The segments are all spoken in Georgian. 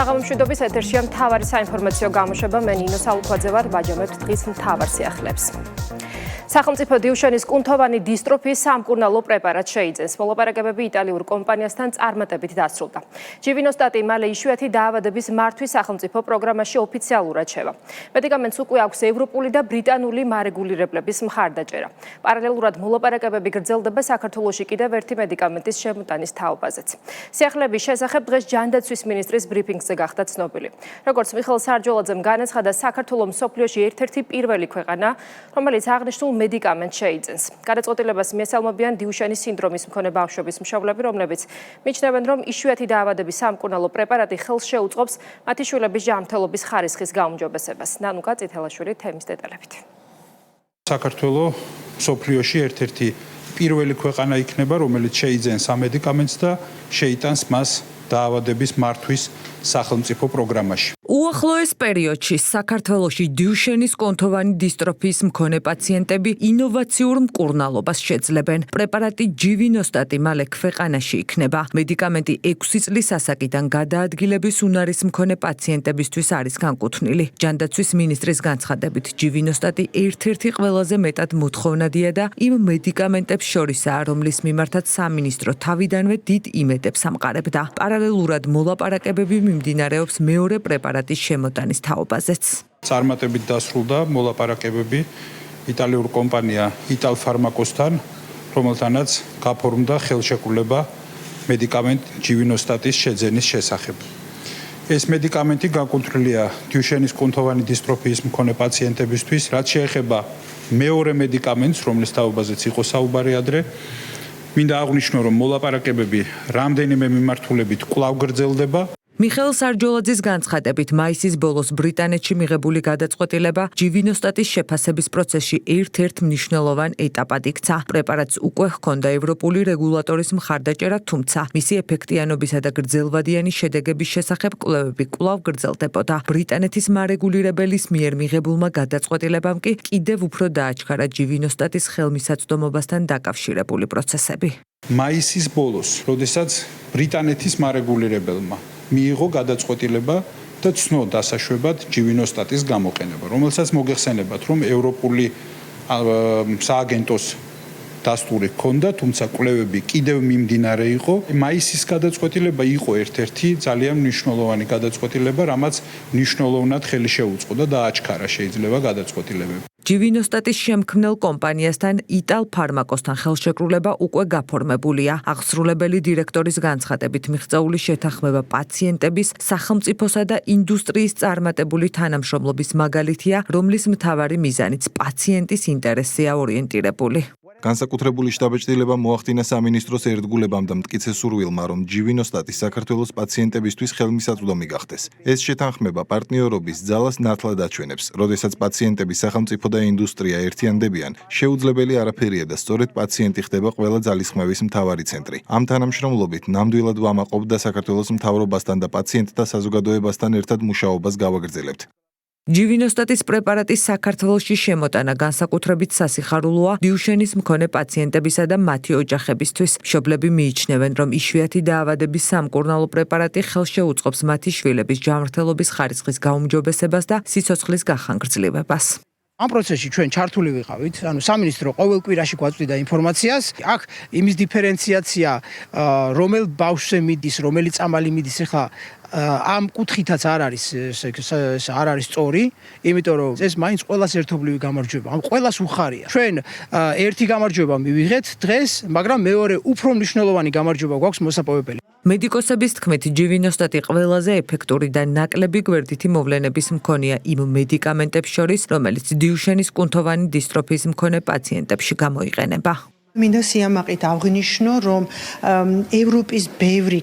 საღამო მშვიდობის ეთერშია მთავარი საინფორმაციო გამოშვება. მე ნინო სალუქვაძე ვარ, ვაჯამებთ დღის მთავარ სიახლეებს. სახელმწიფო დიუშენის კუნთოვანი დისტროფიის სამკურნალო პრეპარატს შეიძენს. მოლაპარაკებები იტალიურ კომპანიასთან წარმატებით დასრულდა. ჯივინოსტატი მალე იშვიათი დაავადების მართვის სახელმწიფო პროგრამაში ოფიციალურად შევა. მედიკამენტს უკვე აქვს ევროპული და ბრიტანული მარეგულირებლების მხარდაჭერა. პარალელურად მოლაპარაკებები გრძელდება საქართველოში კიდევ ერთი მედიკამენტის შემოტანის თაობაზეც. სიახლეების შესახებ დღეს ჯანდაცვის მინისტრის ბრიფინგზე გახდა ცნობილი. როგორც მიხეილ სარჯოლაძემ განაცხადა, საქართველო მსოფლიოში ერთ-ერთი პირველი ქვეყანა, რომელიც აღნიშნულ მედიკამენტს შეიძენს. გადაწყვეტილებას მიესალმებიან დიუშენის სინდრომის მქონე ბავშვების მშობლები, რომლებიც მიჩნევენ, რომ იშვიათი დაავადების სამკურნალო პრეპარატი ხელს შეუწყობს მათი შვილების ჯანმრთელობის ხარისხის გაუმჯობესებას. ნანუკა წითელაშვილი თემის დეტალებით. საქართველო მსოფლიოში ერთ-ერთი პირველი ქვეყანა იქნება, რომელიც შეიძენს ამ მედიკამენტს და შეიტანს მას დაავადების მართვის სახელმწიფო პროგრამაში. უახლოეს პერიოდში საქართველოში დიუშენის კუნთოვანი დისტროფიის მქონე პაციენტები ინოვაციურ მკურნალობას შეძლებენ. პრეპარატი ჯივინოსტატი მალე ქვეყანაში იქნება. მედიკამენტი 6 წლის ასაკიდან გადაადგილების უნარის მქონე პაციენტებისთვის არის განკუთვნილი. ჯანდაცვის მინისტრის განცხადებით, ჯივინოსტატი ერთ-ერთი ყველაზე მეტად მოთხოვნადია და იმ მედიკამენტებს შორისაა, რომლის მიმართაც სამინისტრო თავიდანვე დიდ იმედებს ამყარებდა. პარალელურად მოლაპარაკებები მიმდინარეობს მეორე პრეპარატის შემოტანის თაობაზეც. წარმატებით დასრულდა მოლაპარაკებები იტალიურ კომპანია იტალფარმაკოსთან, რომელთანაც გაფორმდა ხელშეკრულება მედიკამენტ ჯივინოსტატის შეძენის შესახებ. ეს მედიკამენტი განკუთვნილია დიუშენის კუნთოვანი დისტროფიის მქონე პაციენტებისთვის, რაც შეეხება მეორე მედიკამენტს, რომლის თაობაზეც იყო საუბარი ადრე. მინდა აღვნიშნო, რომ მოლაპარაკებები რამდენიმე მიმართულებით კვლავ გრძელდება. მიხეილ სარჯოლაძის განცხადებით, მაისის ბოლოს ბრიტანეთში მიღებული გადაწყვეტილება ჯივინოსტატის შეფასების პროცესში ერთ-ერთ მნიშვნელოვან ეტაპად იქცა. პრეპარატს უკვე ჰქონდა ევროპული რეგულატორის მხარდაჭერა, თუმცა მისი ეფექტიანობისა და გრძელვადიანი შედეგების შესახებ კვლევები კვლავ გრძელდებოდა. ბრიტანეთის მარეგულირებელის მიერ მიღებულმა გადაწყვეტილებამ კი კიდევ უფრო დააჩქარა ჯივინოსტატის ხელმისაწვდომობასთან დაკავშირებული პროცესები. მაისის ბოლოს, როდესაც ბრიტანეთის მარეგულირებელმა მიიღო გადაწყვეტილება და ცნო დასაშვებად ჯივინოსტატის გამოყენება, რომელსაც მოგეხსენებათ, რომ ევროპული სააგენტოს დასტური ჰქონდა, თუმცა კვლევები კიდევ მიმდინარე იყო. მაისის გადაწყვეტილება იყო ერთ-ერთი ძალიან მნიშვნელოვანი გადაწყვეტილება, რამაც მნიშვნელოვნად ხელი შეუწყო და დააჩქარა შეიძლება გადაწყვეტილებები. ჯივინოსტატის შემქმნელ კომპანიასთან იტალფარმაკოსთან ხელშეკრულება უკვე გაფორმებულია. აღსრულებელი დირექტორის განცხადებით, მიღწეული შეთანხმება პაციენტების, სახელმწიფოსა და ინდუსტრიის წარმატებული თანამშრომლობის მაგალითია, რომლის მთავარი მიზანიც პაციენტის ინტერესზეა ორიენტირებული. განსაკუთრებული შტაბ-ჭრილება მოახდინა სამინისტროს ერთგულებამ და მტკიცე სურვილმა, რომ ჯივინოსტატი საქართველოს პაციენტებისთვის ხელმისაწვდომი გახდეს. ეს შეთანხმება პარტნიორობის ძალას ნათლად აჩვენებს, როდესაც პაციენტები, სახელმწიფო და ინდუსტრია ერთიანდებიან, შეუძლებელი არაფერია და სწორედ პაციენტი ხდება ყველა ძალისხმევის მთავარი ცენტრი. ამ თანამშრომლობით ნამდვილად ვამაყობთ და საქართველოს მთავრობასთან და პაციენტთა საზოგადოებასთან ერთად მუშაობას გავაგრძელებთ. ჯივინოსტატის პრეპარატის საქართველოში შემოტანა განსაკუთრებით სასიხარულოა დიუშენის მქონე პაციენტებისა და მათი ოჯახებისთვის. მშობლები მიიჩნევენ, რომ იშვიათი დაავადების სამკურნალო პრეპარატი ხელს შეუწყობს მათი შვილების ჯანმრთელობის ხარისხის გაუმჯობესებას და სიცოცხლის გახანგრძლივებას. ამ პროცესში ჩვენ ჩართული ვიყავით, სამინისტრო ყოველ კვირაში გვაწვდიდა ინფორმაციას. აქ იმის დიფერენციაცია, რომელ ბავშვზე მიდის, რომელი წამალი მიდის, ახლა ამ კუთხითაც არ არის სწორი, იმიტომ რომ ეს მაინც ყველას ერთობლივი გამარჯვება. ამ ყველას უხარია. ჩვენ ერთი გამარჯვება მივიღეთ დღეს, მაგრამ მეორე უფრო მნიშვნელოვანი გამარჯვება გვაქვს მოსაპოვებელი. მედიკოსების თქმით, ჯივინოსტატი ყველაზე ეფექტური და ნაკლები გვერდითი მოვლენების მქონეა იმ მედიკამენტებს შორის, რომელიც დიუშენის კუნთოვანი დისტროფიის მქონე პაციენტებში გამოიყენება. მინდა სიამაყით აღნიშნო, რომ ევროპის ბევრ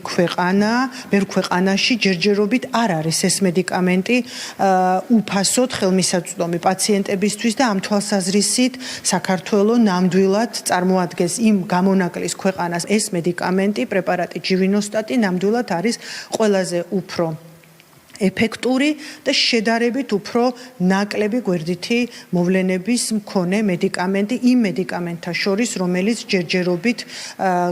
ქვეყანაში ჯერჯერობით არ არის ეს მედიკამენტი უფასოდ ხელმისაწვდომი პაციენტებისთვის და ამ თვალსაზრისით საქართველო ნამდვილად წარმოადგენს იმ გამონაკლის ქვეყანას. ეს მედიკამენტი, პრეპარატი ჯივინოსტატი ნამდვილად არის ყველაზე უფრო ეფექტური და შედარებით უფრო ნაკლები გვერდითი მოვლენების მქონე მედიკამენტი იმ მედიკამენტთა შორის, რომელიც ჯერჯერობით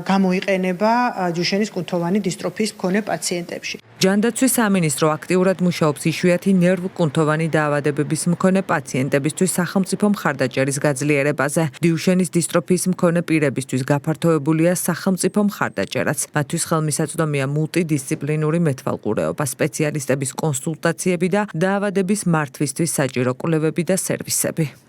გამოიყენება დიუშენის კუნთოვანი დისტროფიის მქონე პაციენტებში. ჯანდაცვის სამინისტრო აქტიურად მუშაობს იშვიათი ნერვკუნთოვანი დაავადებების მქონე პაციენტებისთვის სახელმწიფო მხარდაჭერის გაძლიერებაზე. დიუშენის დისტროფიის მქონე პირებისთვის გაფართოებულია სახელმწიფო მხარდაჭერაც. მათთვის ხელმისაწვდომია მულტიდისციპლინური მეთვალყურეობა, სპეციალისტების კონსულტაციები და დაავადების მართვისთვის საჭირო კვლევები და სერვისები.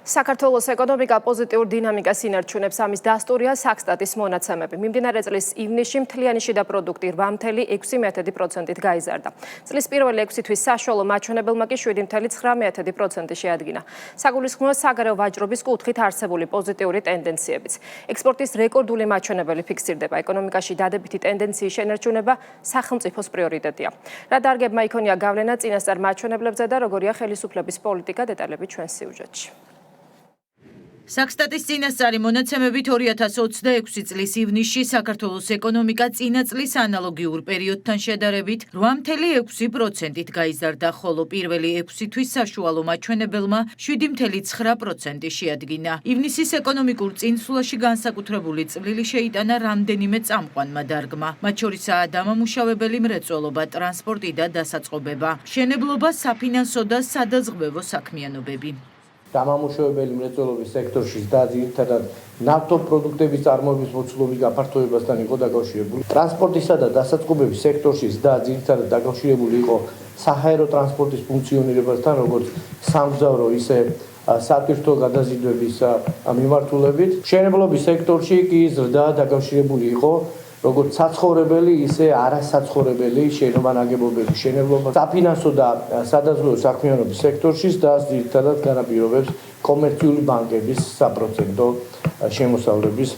საქართველოს ეკონომიკა პოზიტიურ დინამიკას ინარჩუნებს, ამის დასტურია საქსტატის მონაცემები. მიმდინარე წლის ივნისში მთლიანი შიდა პროდუქტი 8,6%-ით გაიზარდა. წლის პირველი 6 თვის საშუალო მაჩვენებელმა კი 7,9% შეადგინა. საგულისხმოა საგარეო ვაჭრობის კუთხით არსებული პოზიტიური ტენდენციებიც. ექსპორტის რეკორდული მაჩვენებელი ფიქსირდება. ეკონომიკაში დადებითი ტენდენციის შენარჩუნება სახელმწიფოს პრიორიტეტია. რა დარგებმა იქონია გავლენა წინასწარ მაჩვენებლებზე და როგორია ხელისუფლების პოლიტიკა, დეტალები ჩვენ სიუჟეტში. საქსტატის წინასწარი მონაცემებით 2026 წლის ივნისში საქართველოს ეკონომიკა წინა წლის ანალოგიურ პერიოდთან შედარებით 8,6%-ით გაიზარდა, ხოლო პირველი 6 თვის საშუალო მაჩვენებელმა 7,9% შეადგინა. ივნისის ეკონომიკურ წინსვლაში განსაკუთრებული წვლილი შეიტანა რამდენიმე წამყვანმა დარგმა, მათ შორისაა დამამუშავებელი მრეწველობა, ტრანსპორტი და დასაწყობება, მშენებლობა, საფინანსო და სადაზღვევო საქმიანობები. დამამუშავებელი მრეწველობის სექტორში და ძირითადად ნავთობპროდუქტების წარმოების მოცულობის გაფართოებასთან იყო დაკავშირებული. ტრანსპორტისა და დასაწყობების სექტორში და ძირითადად დაკავშირებული იყო საჰაერო ტრანსპორტის ფუნქციონირებასთან, როგორც სამგზავრო, ისე სატვირთო გადაზიდვების მიმართულებით. მშენებლობის სექტორში კი ზრდა დაკავშირებული იყო როგორც საცხოვრებელი, ისე არასაცხოვრებელი შენობანაგებობების მშენებლობა, საფინანსო და სადაზღვევო საქმიანობის სექტორში და ძირითადად განაპირობებს კომერციული ბანკების საპროცენტო შემოსავლების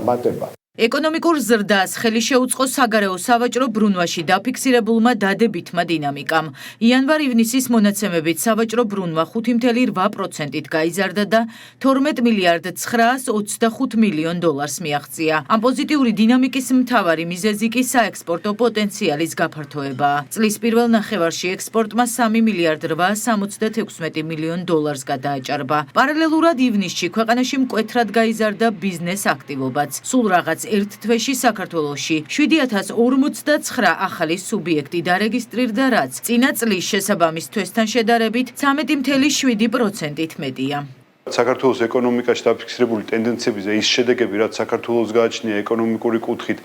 მატება. ეკონომიკურ ზრდას ხელი შეუწყო საგარეო სავაჭრო ბრუნვაში დაფიქსირებულმა დადებითმა დინამიკამ. იანვარ-ივნისის მონაცემებით სავაჭრო ბრუნვა 5,8%-ით გაიზარდა და 12,925 მილიონ დოლარს მიაღწია. ამ პოზიტიური დინამიკის მთავარი მიზეზი კი საექსპორტო პოტენციალის გაფართოებაა. წლის პირველ ნახევარში ექსპორტმა 3,866 მილიონ დოლარს გადააჭარბა. პარალელურად ივნისში ქვეყანაში მკვეთრად გაიზარდა ბიზნეს აქტივობაც. სულ რაღაც ერთ თვეში საქართველოში 7,049 ახალი სუბიექტი დარეგისტრირდა, რაც წინა წლის შესაბამის თვესთან შედარებით 13,7%-ით მეტია. საქართველოს ეკონომიკაში დაფიქსირებული ტენდენციებზე ის შედეგები, რაც საქართველოს გააჩნია ეკონომიკური კუთხით,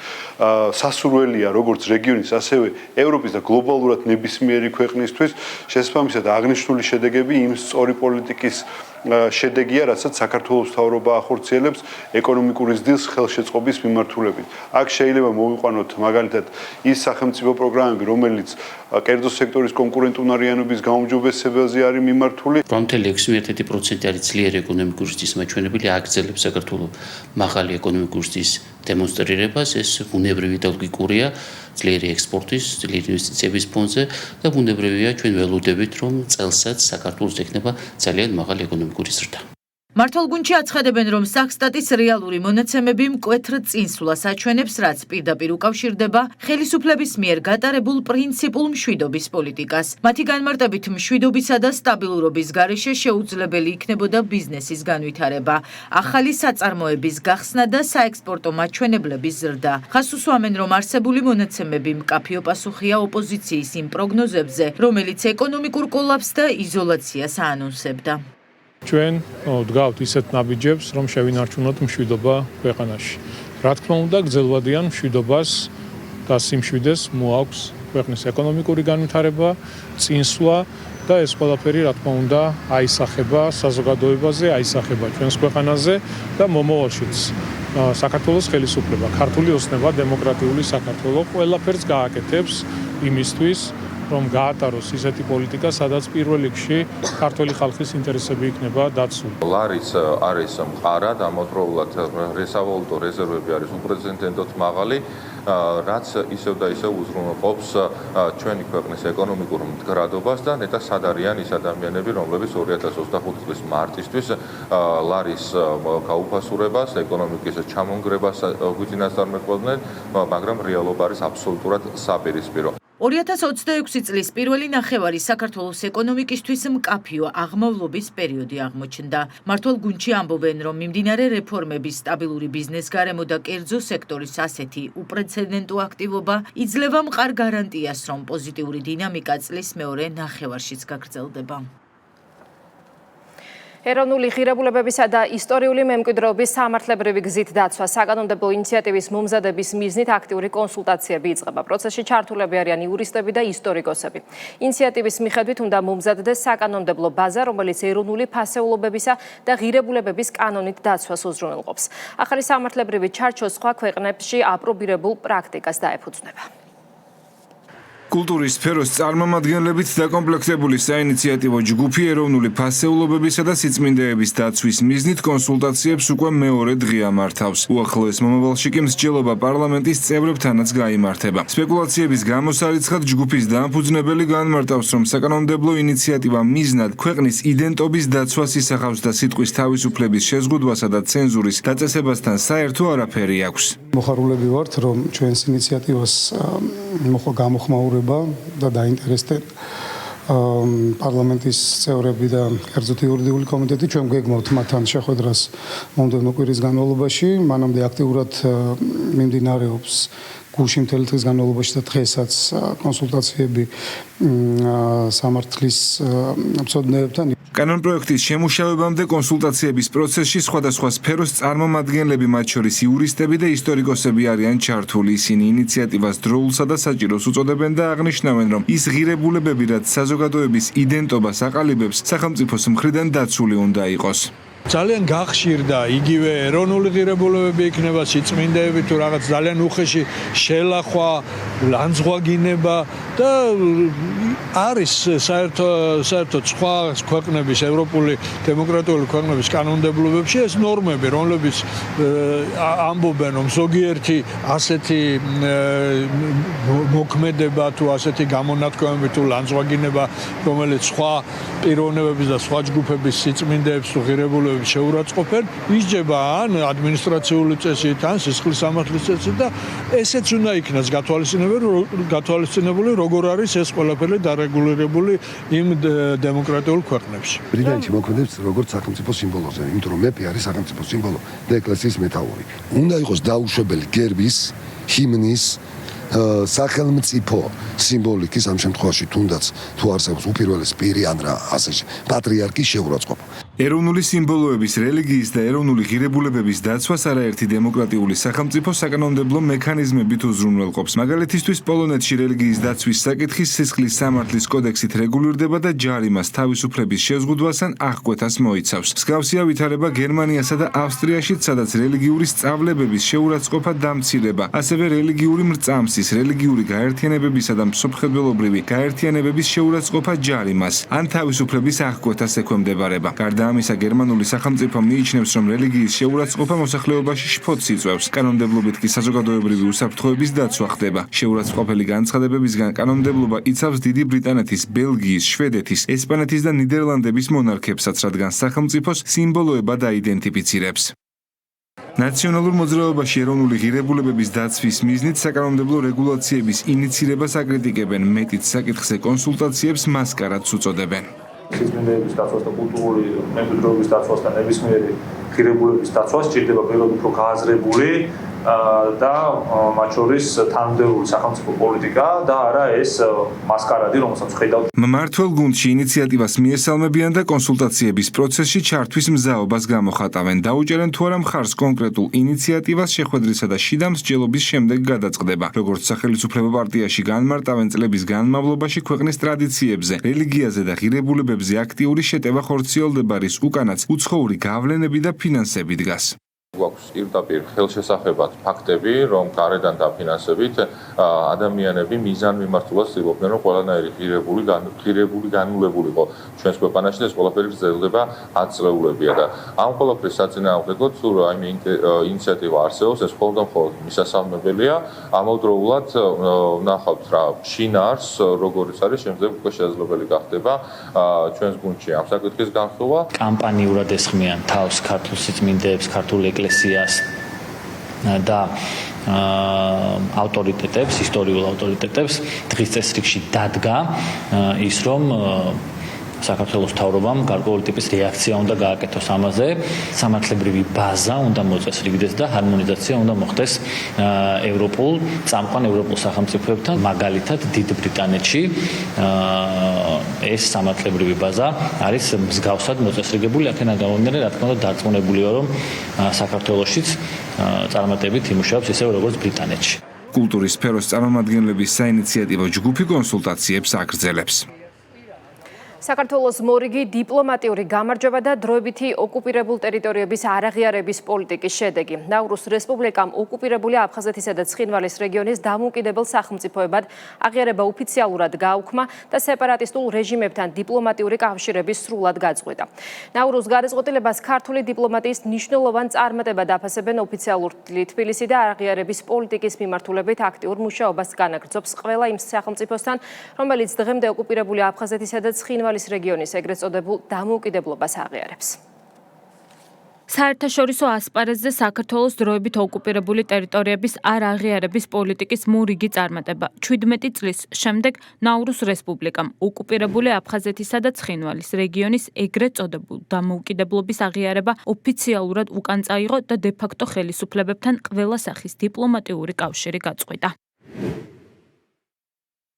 სასურველია როგორც რეგიონის, ასევე ევროპის და გლობალურად ნებისმიერი ქვეყნისთვის, შესაბამისად აღნიშნული შედეგები იმ სწორი პოლიტიკის შედეგია, რასაც საქართველოს მთავრობა ახორციელებს ეკონომიკური ზრდის ხელშეწყობის მიმართულებით. აქ შეიძლება მოვიყვანოთ მაგალითად ის სახელმწიფო პროგრამები, რომელიც კერძო სექტორის კონკურენტუნარიანობის გაუმჯობესებაზე არის მიმართული. 8,6% არის ძლიერი ეკონომიკური ზრდის მაჩვენებელი, აგრძელებს საქართველოს მაღალი ეკონომიკური ზრდის დემონსტრირებას, ეს ბუნებრივი და ლოგიკურია ძლიერი ექსპორტის, ძლიერი ინვესტიციების ფონზე და ბუნებრივია ჩვენ ველოდებით, რომ წელსაც საქართველოს ექნება ძალიან მაღალი ეკონომიკური ზრდა. მართლგუნდში აცხადებენ, რომ საქსტატის რეალური მონაცემები მკვეთრ წინსვლას აჩვენებს, რაც პირდაპირ უკავშირდება ხელისუფლების მიერ გატარებულ პრინციპულ მშვიდობის პოლიტიკას. მათი განმარტებით, მშვიდობისა და სტაბილურობის გარეშე შეუძლებელი იქნებოდა ბიზნესის განვითარება, ახალი საწარმოების გახსნა და საექსპორტო მაჩვენებლების ზრდა. ხაზს უსვამენ, რომ არსებული მონაცემები მკაფიო პასუხია ოპოზიციის იმ პროგნოზებზე, რომელიც ეკონომიკურ კოლაფსს და იზოლაციას აანონსებდა. ჩვენ ვდგავთ ისეთ ნაბიჯებს, რომ შევინარჩუნოთ მშვიდობა ქვეყანაში. რა თქმა უნდა, გრძელვადიან მშვიდობას და სიმშვიდეს მოაქვს ქვეყნის ეკონომიკური განვითარება, წინსვლა და ეს ყველაფერი, რა თქმა უნდა, აისახება საზოგადოებაზე, აისახება ჩვენს ქვეყანაზე და მომავალშიც. საქართველოს ხელისუფლება, ქართული ოცნება, დემოკრატიული საქართველო ყველაფერს გააკეთებს იმისთვის, რომ გაატაროს ისეთი პოლიტიკა, სადაც პირველ რიგში ქართული ხალხის ინტერესები იქნება დაცული. ლარის არის მყარა, ამავდროულად რესავალუტო რეზერვები არის უპრეცედენტოდ მაღალი, რაც ისევ და ისევ უზრუნველყოფს ჩვენი ქვეყნის ეკონომიკურ მდგრადობას და ნეტა სად არიან ის ადამიანები, რომლებიც 2025 წლის მარტისთვის ლარის გაუფასურებას, ეკონომიკის ჩამონგრებას გვიძინას წარმოქმნიან, მაგრამ რეალობა არის აბსოლუტურად საპირისპირო. 2026 წლის პირველი ნახევარი საქართველოს ეკონომიკისთვის მკაფიო აღმავლობის პერიოდი აღმოჩნდა. მართლ გუნდში ამბობენ, რომ მიმდინარე რეფორმების სტაბილური ბიზნეს გარემო და კერძო სექტორის ასეთი უპრეცედენტო აქტივობა იძლევა მყარ გარანტიას, რომ პოზიტიური დინამიკა წლის მეორე ნახევარშიც გაგრძელდება. ეროვნული ღირებულებებისა და ისტორიული მემკვიდრეობის სამართლებრივი გზით დაცვა საკანონმდებლო ინიციატივის მომზადების მიზნით აქტიური კონსულტაციები იწყება. პროცესში ჩართულები არიან იურისტები და ისტორიკოსები. ინიციატივის მიხედვით უნდა მომზადდეს საკანონმდებლო ბაზა, რომელიც ეროვნული ფასეულობებისა და ღირებულებების კანონით დაცვას უზრუნველყოფს. ახალი სამართლებრივი ჩარჩო სხვა ქვეყნებში აპრობირებულ პრაქტიკას დაეფუძნება. კულტურის სფეროს წარმომადგენლებით დაკომპლექტებული საინიციატივო ჯგუფი ეროვნული ფასეულობებისა და სიწმინდეების დაცვის მიზნით კონსულტაციებს უკვე მეორე დღეა მართავს. უახლოეს მომავალში კი მსჯელობა პარლამენტის წევრებთანაც გაიმართება. სპეკულაციების გამოსარიცხად ჯგუფის დამფუძნებელი განმარტავს, რომ საკანონმდებლო ინიციატივა მიზნად ქვეყნის იდენტობის დაცვას ისახავს და სიტყვის თავისუფლების შეზღუდვასა და ცენზურის დაწესებასთან საერთო არაფერი აქვს. მოხარულები ვართ, რომ ჩვენს ინიციატივას მოხდა გამოხმაურება და დაინტერესდნენ პარლამენტის წევრები და კერძოდ იურიდიული კომიტეტი. ჩვენ გვეგმავთ მათთან შეხვედრას მომდევნო კვირის განმავლობაში. მანამდე აქტიურად მიმდინარეობს გუშინ მთელი დღის განმავლობაში და დღესაც კონსულტაციები სამართლის მცოდნეებთან. კანონპროექტის შემუშავებამდე კონსულტაციების პროცესში სხვადასხვა სფეროს წარმომადგენლები, მათ შორის იურისტები და ისტორიკოსები არიან ჩართული. ისინი ინიციატივას დროულსა და საჭიროს უწოდებენ და აღნიშნავენ, რომ ის ღირებულებები, რაც საზოგადოების იდენტობას აყალიბებს, სახელმწიფოს მხრიდან დაცული უნდა იყოს. ძალიან გახშირდა იგივე ეროვნული ღირებულებები იქნება, სიწმინდეები თუ რაღაც ძალიან უხეში შელახვა, ლანძღვაგინება და არის საერთოდ სხვა ქვეყნების, ევროპული დემოკრატიული ქვეყნების კანონმდებლობებში ეს ნორმები, რომლებიც ამბობენ, რომ ზოგიერთი ასეთი მოქმედება თუ ასეთი გამონათქვამები თუ ლანძღვაგინება, რომელიც სხვა პიროვნებების და სხვა ჯგუფების სიწმინდეებს თუ ღირებულებებს შეურაცხყოფენ, ისჯება ან ადმინისტრაციული წესით, ან სისხლის სამართლის წესით და ესეც უნდა იქნას გათვალისწინებული, როგორ არის ეს ყველაფერი დარეგულირებული იმ დემოკრატიულ ქვეყნებში. ბრიტანეთში მოქმედებს როგორც სახელმწიფო სიმბოლოზე, იმიტომ რომ მეფე არის სახელმწიფო სიმბოლო და ეკლესიის მეტაური. უნდა იყოს დაუშვებელი გერბის, ჰიმნის, სახელმწიფო სიმბოლიკის ამ შემთხვევაში თუნდაც თუ არსებობს უპირველეს პირი ან რა ასე პატრიარქის შეურაცხყოფა. ეროვნული სიმბოლოების, რელიგიის და ეროვნული ღირებულებების დაცვას არაერთი დემოკრატიული სახელმწიფო საკანონმდებლო მექანიზმებით უზრუნველყოფს. მაგალითისთვის პოლონეთში რელიგიის დაცვის საკითხი სისხლის სამართლის კოდექსით რეგულირდება და ჯარიმას თავისუფლების შეზღუდვას ან აღკვეთას მოიცავს. მსგავსია ვითარება გერმანიასა და ავსტრიაშიც, სადაც რელიგიური სწავლებების შეურაცხყოფა დამცირება, ასევე რელიგიური მრწამსის, რელიგიური გაერთიანებებისა და მსოფლმხედველობრივი გაერთიანებების შეურაცხყოფა ჯარიმას ან თავისუფლების აღკვეთას ექვემდებარება. გარდა ამისა, გერმანული სახელმწიფო მიიჩნევს, რომ რელიგიის შეურაცხყოფა მოსახლეობაში შფოთს იწვევს. კანონმდებლობით კი საზოგადოებრივი უსაფრთხოების დაცვა ხდება. შეურაცხყოფელი განცხადებებისგან კანონმდებლობა იცავს დიდი ბრიტანეთის, ბელგიის, შვედეთის, ესპანეთის და ნიდერლანდების მონარქებსაც, რადგან სახელმწიფოს სიმბოლოება დაიდენტიფიცირებს. ნაციონალურ მოძრაობაში ეროვნული ღირებულებების დაცვის მიზნით საკანონმდებლო რეგულაციების ინიცირებას აკრიტიკებენ, მეტიც საკითხზე კონსულტაციებს მასკარადს უწოდებენ. სიწმინდეების დაცვას და კულტურული მემკვიდრეობის დაცვას და ნებისმიერი ღირებულების დაცვას სჭირდება პირველად უფრო გააზრებული და მათ შორის თანამდებობრივი სახელმწიფო პოლიტიკა და არა ეს მასკარადი, რომელსაც ხედავთ. მმართველ გუნდში ინიციატივას მიესალმებიან და კონსულტაციების პროცესში ჩართვის მზაობას გამოხატავენ. დაუჭერენ თუ არა მხარს კონკრეტულ ინიციატივას შეხვედრისა და შიდა მსჯელობის შემდეგ გადაწყდება. როგორც სახელმწიფო პარტიაში განმარტავენ, წლების განმავლობაში ქვეყნის ტრადიციებზე, რელიგიაზე და ღირებულებებზე აქტიური შეტევა ხორციელდება, რის უკანაც უცხოური გავლენები და ფინანსები დგას. გვაქვს პირდაპირ ხელშესახებად ფაქტები, რომ გარედან დაფინანსებით ადამიანები მიზან მიმართულად ცდილობდნენ, რომ ყველანაირი ღირებული განულებულიყო ჩვენს ქვეყანაში და ეს ყველაფერი გრძელდება 10 წლეულებია და ამ ყველაფრის საწინააღმდეგოდ თუ რაიმე ინიციატივა არსებობს, ეს მხოლოდ და მხოლოდ მისასალმებელია. ამავდროულად ვნახავთ რა შინაარს, როგორიც არის შემდეგ უკვე შესაძლებელი გახდება ჩვენს გუნდში ამ საკითხის განხილვა. კამპანიურად ესხმიან თავს ქართულ სიწმინდეებს, ქართულ ეკლესიას და ავტორიტეტებს, ისტორიულ ავტორიტეტებს დღის წესრიგში დადგა ის რომ საქართველოს მთავრობამ გარკვეული ტიპის რეაქცია უნდა გააკეთოს ამაზე, სამართლებრივი ბაზა უნდა მოწესრიგდეს და ჰარმონიზაცია უნდა მოხდეს ევროპულ წამყვან ევროპულ სახელმწიფოებთან, მაგალითად დიდ ბრიტანეთში ეს სამართლებრივი ბაზა არის მსგავსად მოწესრიგებული, აქედან გამომდინარე, რა თქმა უნდა, დარწმუნებულია, რომ საქართველოშიც წარმატებით იმუშავებს ისე როგორც ბრიტანეთში. კულტურის სფეროს წარმომადგენლების საინიციატივო ჯგუფი კონსულტაციებს აგრძელებს. საქართველოს მორიგი დიპლომატიური გამარჯვება და დროებითი ოკუპირებულ ტერიტორიების არაღიარების პოლიტიკის შედეგი. ნაურუს რესპუბლიკამ ოკუპირებული აფხაზეთისა და ცხინვალის რეგიონის დამოუკიდებელ სახელმწიფოებად აღიარება ოფიციალურად გააუქმა და სეპარატისტულ რეჟიმებთან დიპლომატიური კავშირების სრულად გაწყვეტა. ნაურუს გადაწყვეტილებას ქართული დიპლომატიის მნიშვნელოვან წარმატებად აფასებენ ოფიციალური თბილისი და აღიარების პოლიტიკის მიმართულებით აქტიურ მუშაობას განაგრძობს ყველა იმ სახელმწიფოსთან, რომელიც დღემდე ოკუპირებული აფხაზეთისა და ცხინვალის რეგიონის ეგრეთ წოდებულ დამოუკიდებლობას აღიარებს. საერთაშორისო ასპარეზზე საქართველოს დროებით ოკუპირებული ტერიტორიების არ აღიარების პოლიტიკის მორიგი წარმატება. 17 წლის შემდეგ ნაურუს რესპუბლიკამ ოკუპირებული აფხაზეთისა და ცხინვალის რეგიონის ეგრეთ წოდებულ დამოუკიდებლობის აღიარება ოფიციალურად უკან წაიღო და დე-ფაქტო ხელისუფლებებთან ყველა სახის დიპლომატიური კავშირი გაწყვეტა.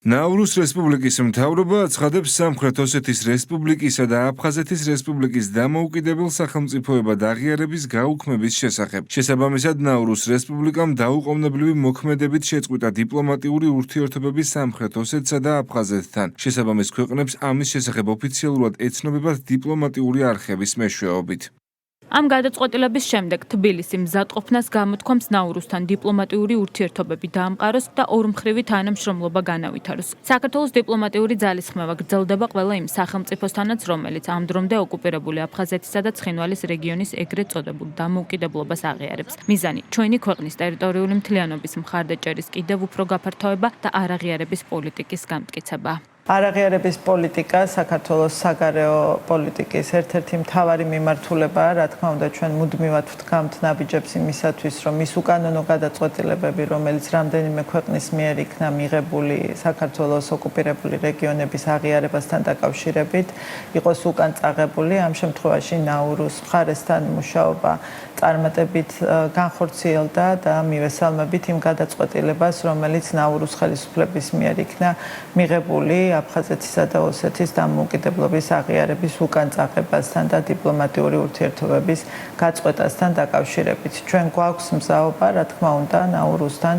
ნაურუს რესპუბლიკის მთავრობა აცხადებს სამხრეთ ოსეთის რესპუბლიკისა და აფხაზეთის რესპუბლიკის დამოუკიდებელ სახელმწიფოებად აღიარების გაუქმების შესახებ. შესაბამისად, ნაურუს რესპუბლიკამ დაუყოვნებლივი მოქმედებით შეწყვიტა დიპლომატიური ურთიერთობები სამხრეთ ოსეთსა და აფხაზეთთან. შესაბამის ქვეყნებს ამის შესახებ ოფიციალურად ეცნობებათ დიპლომატიური არხების მეშვეობით. ამ გადაწყვეტილების შემდეგ თბილისი მზადყოფნას გამოთქვამს ნაურუსთან დიპლომატიური ურთიერთობები დაამყაროს და ორმხრივი თანამშრომლობა განავითაროს. საქართველოს დიპლომატიური ძალისხმევა გრძელდება ყველა იმ სახელმწიფოსთანაც, რომელიც ამ დრომდე ოკუპირებული აფხაზეთისა და ცხინვალის რეგიონის ეგრეთ წოდებულ დამოუკიდებლობას აღიარებს. მიზანი ჩვენი ქვეყნის ტერიტორიული მთლიანობის მხარდაჭერის კიდევ უფრო გაფართოება და არაღიარების პოლიტიკის გამტკიცება. არაღიარების პოლიტიკა საქართველოს საგარეო პოლიტიკის ერთ-ერთი მთავარი მიმართულებაა, რა თქმა უნდა, ჩვენ მუდმივად ვთქვამთ ნაბიჯებს იმისათვის, რომ ის უკანონო გადაწყვეტილებები, რომელიც რამდენიმე ქვეყნის მიერ იქნა მიღებული საქართველოს ოკუპირებული რეგიონების აღიარებასთან დაკავშირებით, იყოს უკან წაღებული. ამ შემთხვევაში ნაურუს მხარესთან მუშაობა წარმატებით განხორციელდა და მივესალმებით იმ გადაწყვეტილებას, რომელიც ნაურუს ხელისუფლების მიერ იქნა მიღებული აფხაზეთისა და ოსეთის დამოუკიდებლობის აღიარების უკან წაღებასთან და დიპლომატიური ურთიერთობების გაწყვეტასთან დაკავშირებით. ჩვენ გვაქვს მზაობა, რა თქმა უნდა, ნაურუსთან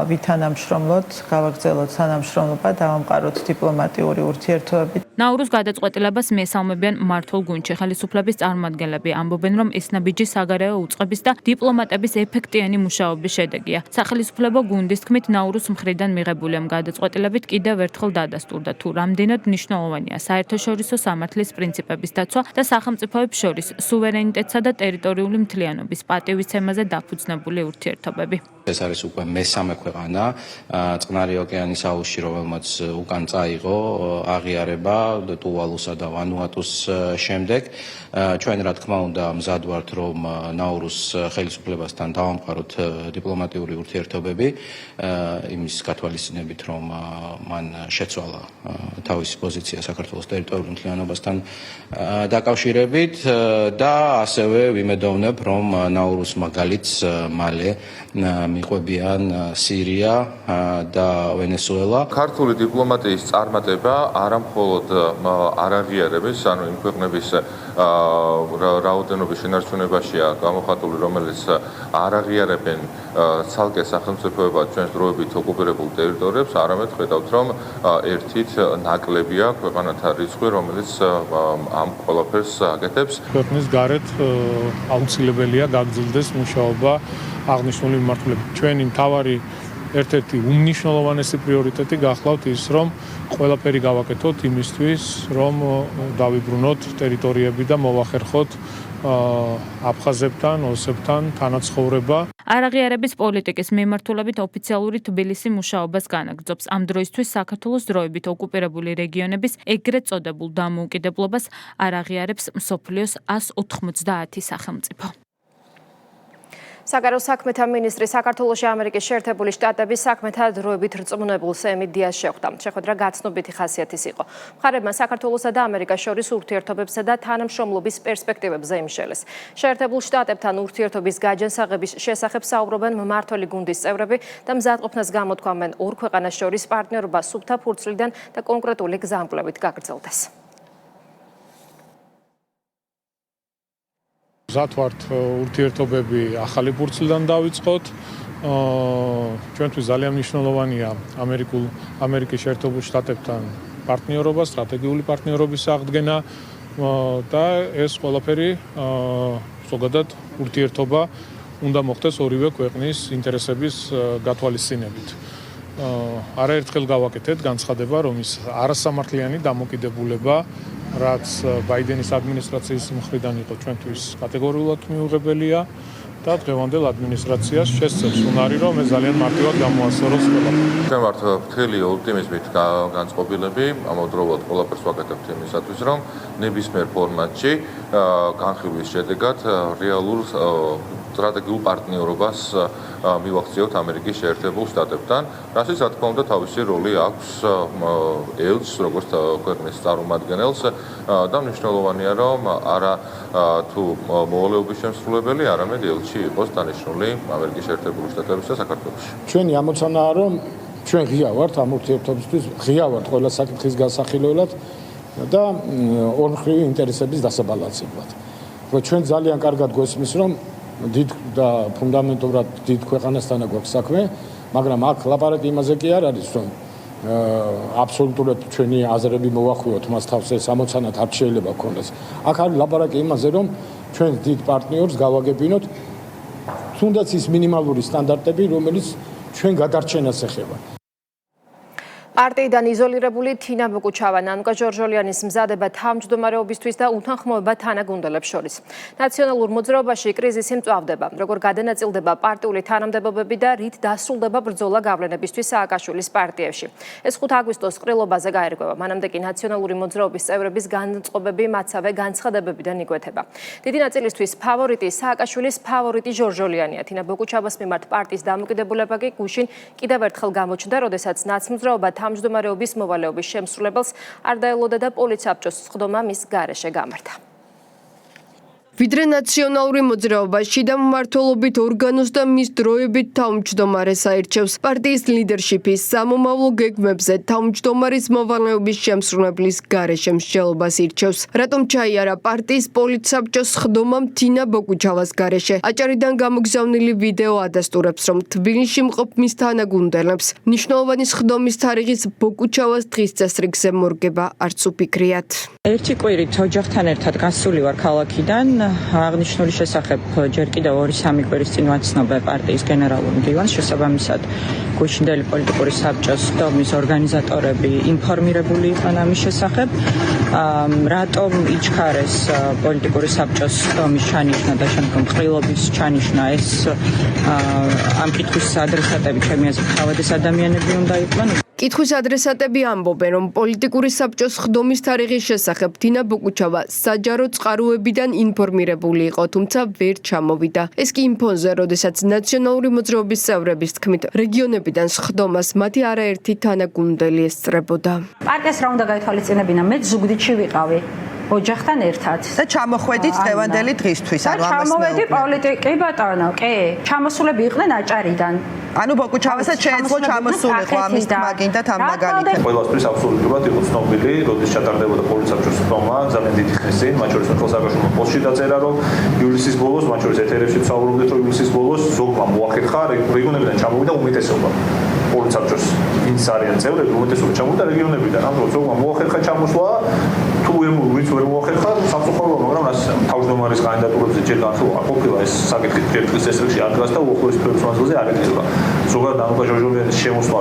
ვითანამშრომლოთ, გავაგრძელოთ თანამშრომლობა, დავამყაროთ დიპლომატიური ურთიერთობები. ნაურუს გადაწყვეტილებას მიესალმებიან მმართველ გუნდში ხელისუფლების წარმომადგენლები, ამბობენ, რომ ეს ნაბიჯი საგარეო უწყების და დიპლომატების ეფექტიანი მუშაობის შედეგია. სახელისუფლებო გუნდის თქმით, ნაურუს მხრიდან მიღებული ამ გადაწყვეტილებით კიდევ ერთხელ დადასტურდა თუ რამდენად მნიშვნელოვანია საერთაშორისო სამართლის პრინციპების დაცვა და სახელმწიფოებს შორის სუვერენიტეტსა და ტერიტორიული მთლიანობის პატივისცემაზე დაფუძნებული ურთიერთობები. ეს არის უკვე მესამე ქვეყანა წყნარი ოკეანის აუზში, რომელმაც უკან წაიღო აღიარება ტუვალუსა და ვანუატუს შემდეგ. ჩვენ რა თქმა უნდა მზად ვართ, რომ ნაურუს ხელისუფლებასთან დავამყაროთ დიპლომატიური ურთიერთობები, იმის გათვალისწინებით, რომ მან შეცვალა თავისი პოზიცია საქართველოს ტერიტორიულ მთლიანობასთან დაკავშირებით და ასევე ვიმედოვნებ, რომ ნაურუსმა გალიც მალე მიყვებიან სირია და ვენესუელა. ქართული დიპლომატიის წარმატება არა მხოლოდ არაღიარების, ანუ იმ ქვეყნების რაოდენობის შენარჩუნებაშია გამოხატული, რომელიც არაღიარებენ ცალკე სახელმწიფოებად ჩვენს დროებით ოკუპირებულ ტერიტორიებს, არამედ ხედავთ, რომ ერთით ნაკლებია ქვეყანათა რიცხვი, რომელიც ამ ყველაფერს აკეთებს. ქვეყნის გარეთ აუცილებელია გაგრძელდეს მუშაობა აღნიშნული მიმართულებით. ჩვენი მთავარი ერთ-ერთი უმნიშვნელოვანესი პრიორიტეტი გახლავთ ის, რომ ყველაფერი გავაკეთოთ იმისთვის, რომ დავიბრუნოთ ტერიტორიები და მოვახერხოთ აფხაზებთან, ოსებთან თანაცხოვრება. არაღიარების პოლიტიკის მიმართულებით ოფიციალური თბილისი მუშაობას განაგრძობს. ამ დროისთვის საქართველოს დროებით ოკუპირებული რეგიონების ეგრეთ წოდებულ დამოუკიდებლობას არაღიარებს მსოფლიოს 190 სახელმწიფო. საგარეო საქმეთა მინისტრი საქართველოში ამერიკის შეერთებული შტატების საქმეთა დროებით რწმუნებულ სემი დიას შეხვდა. შეხვედრა გაცნობიტი ხასიათის იყო. მხარეებმა საქართველოსა და ამერიკას შორის ურთიერთობებსა და თანამშრომლობის პერსპექტივებზე იმშელეს. შეერთებულ შტატებთან ურთიერთობის გაჯანსაღების შესახებ საუბრობენ მმართველი გუნდის წევრები და მზადყოფნას გამოთქვამენ ორ ქვეყანას შორის პარტნიორობა სუფთა ფურცლიდან და კონკრეტული გზამკვლევით გაგრძელდეს. მზად ურთიერთობები ახალი ფურცლიდან დავიწყოთ. ჩვენთვის ძალიან მნიშვნელოვანია ამერიკის შეერთებულ შტატებთან პარტნიორობა, სტრატეგიული პარტნიორობის აღდგენა და ეს ყველაფერი ზოგადად ურთიერთობა უნდა მოხდეს ორივე ქვეყნის ინტერესების გათვალისწინებით. არაერთხელ გავაკეთეთ განცხადება, რომ ის არასამართლიანი დამოკიდებულება რაც ბაიდენის ადმინისტრაციის მხრიდან იყო ჩვენთვის კატეგორიულად მიუღებელია და დღევანდელ ადმინისტრაციას შესწევს უნარი, რომ ეს ძალიან მარტივად გამოასწოროს ყველაფერს. ჩვენ ვართ მთელი ოპტიმიზმით განწყობილები, ამავდროულად ყველაფერს ვაკეთებთ იმისათვის, რომ ნებისმიერ ფორმატში განხილვის შედეგად რეალურ სტრატეგიულ პარტნიორობას მივახციოთ ამერიკის შეერთებულ შტატებთან, რასაც რა თქმა უნდა თავისი როლი აქვს ელჩს, როგორც ქვეყნის წარმომადგენელს და მნიშვნელოვანია, რომ არა თუ მოვალეობის შემსრულებელი, არამედ ელჩი იყოს დანიშნული ამერიკის შეერთებული შტატების და საქართველოში. ჩვენი ამოცანაა, რომ ჩვენ ღია ვართ ამ ურთიერთობისთვის, ღია ვართ ყველა საკითხის გასახილველად და ორმხრივი ინტერესების დასაბალანსებლად. ჩვენ ძალიან კარგად გვესმის, რომ დიდ და ფუნდამენტურად დიდ ქვეყანასთანა გვაქვს საქმე, მაგრამ აქ ლაპარაკი იმაზე კი არ არის, რომ აბსოლუტურად ჩვენი აზრები მოვახვიოთ მას თავს ეს ამოცანად არ შეიძლება გქონდეს. აქ არის ლაპარაკი იმაზე, რომ ჩვენ დიდ პარტნიორს გავაგებინოთ, თუნდაც ის მინიმალური სტანდარტები, რომელიც ჩვენ გადარჩენას ეხება. პარტიიდან იზოლირებული თინა ბოკუჩავა, ნანუკა ჟორჟოლიანის მზადება თავმჯდომარეობისთვის და უთანხმოება თანაგუნდელებს შორის. ნაციონალურ მოძრაობაში კრიზისი მწვავდება, როგორ გადანაწილდება პარტიული თანამდებობები და რით დასრულდება ბრძოლა გავლენებისთვის სააკაშვილის პარტიებში. ეს 5 აგვისტოს ყრილობაზე გაერკვევა, მანამდე კი ნაციონალური მოძრაობის წევრების განწყობები მაცავე განცხადებებიდან იკვეთება. დიდი ნაწილისთვის ფავორიტი სააკაშვილის ფავორიტი ჟორჟოლიანია. თინა ბოკუჩავას მიმართ პარტიის დამოკიდებულება კი გუშინ კიდევ ერთხელ გამოჩნდა, როდესაც ნაცმოძრაობა თავმჯდომარეობის მოვალეობის შემსრულებელს არ დაელოდა და პოლიცაბჭოს სხდომა მის გარეშე გამართა. ვიდრე ნაციონალური მოძრაობა შიდა მმართველობით ორგანოს და მის დროებით თავმჯდომარეს აირჩევს. პარტიის ლიდერშიპის სამომავლო გეგმებზე თავმჯდომარის მოვალეობის შემსრულებლის გარეშე მსჯელობას ირჩევს. რატომ ჩაიარა პარტიის პოლიცაბჭოს სხდომა თინა ბოკუჩავას გარეშე? აჭარიდან გამოგზავნილი ვიდეო ადასტურებს, რომ თბილისში მყოფ მის თანაგუნდელებს მნიშვნელოვანი სხდომის თარიღის ბოკუჩავას დღის წესრიგზე მორგება არც უფიქრიათ. ერთი კვირით ოჯახთან ერთად გასული ვარ ქალაქიდან. აღნიშნული შესახებ ჯერ კიდევ 2-3 კვირის წინ ვაცნობე პარტიის გენერალურ მდივანს, შესაბამისად გუშინდელი პოლიტიკური საბჭოს სხდომის ორგანიზატორები ინფორმირებული იყვნენ ამის შესახებ. რატომ იჩქარეს პოლიტიკური საბჭოს სხდომის ჩანიშვნა და შემდგომ ყრილობის ჩანიშვნა, ეს ამ კითხვის ადრესატები ჩემი აზრით თავადეს ადამიანები უნდა იყვნენ. კითხვის ადრესატები ამბობენ, რომ პოლიტიკური საბჭოს სხდომის თარიღის შესახებ თინა ბოკუჩავა საჯარო წყაროებიდან ინფორმირებული იყო, თუმცა ვერ ჩამოვიდა. ეს კი იმ ფონზე, როდესაც ნაციონალური მოძრაობის წევრების თქმით, რეგიონებიდან სხდომას მათი არაერთი თანაგუნდელი ესწრებოდა. პარტიას რა უნდა გაითვალისწინებინა? მე ზუგდიდში ვიყავი. ოჯახთან ერთად. და ჩამოხვედით დღევანდელი დღისთვის, ანუ ამას ჩამოვედი პოლიტიკი ბატონო, კი. ჩამოსულები იყვნენ აჭარიდან. ანუ ბოკუჩავასაც შეეძლო ჩამოსულიყო ამის მაგინდათ ამ მაგალითად. ყველასთვის აბსოლუტურად იყო ცნობილი, როდის ჩატარდებოდა პოლიცაბჭოს სხდომა, ძალიან დიდი ხნის წინ, მათ შორის ხელსაყრელო პოსტში დაწერა, რომ ივლისის ბოლოს, მათ შორის ეთერებში ვსაუბრობდით, რომ ივლისის ბოლოს ზოგმა მოახერხა რეგიონებიდან ჩამოვიდა უმეტესობა. პოლიცაბჭოს ვინც არიან წევრები, უმეტესობა ჩამოვიდა რეგიონებიდან. ამიტომ ზოგმა მოახერხა ჩამოსვლა, თუ ვინც ვერ მოახერხა, სამწუხაროა, მაგრამ რას თავმჯდომარის კანდიდატურებზე ჯერ განხილვა ყოფილა ეს საკითხი ჯერ დღის წესრიგში არ დგას და უახლოეს ფერდს მანძილზე არ ეკეთება. ზოგადად ნანუკა ჟორჟოლიანის შემოსვლა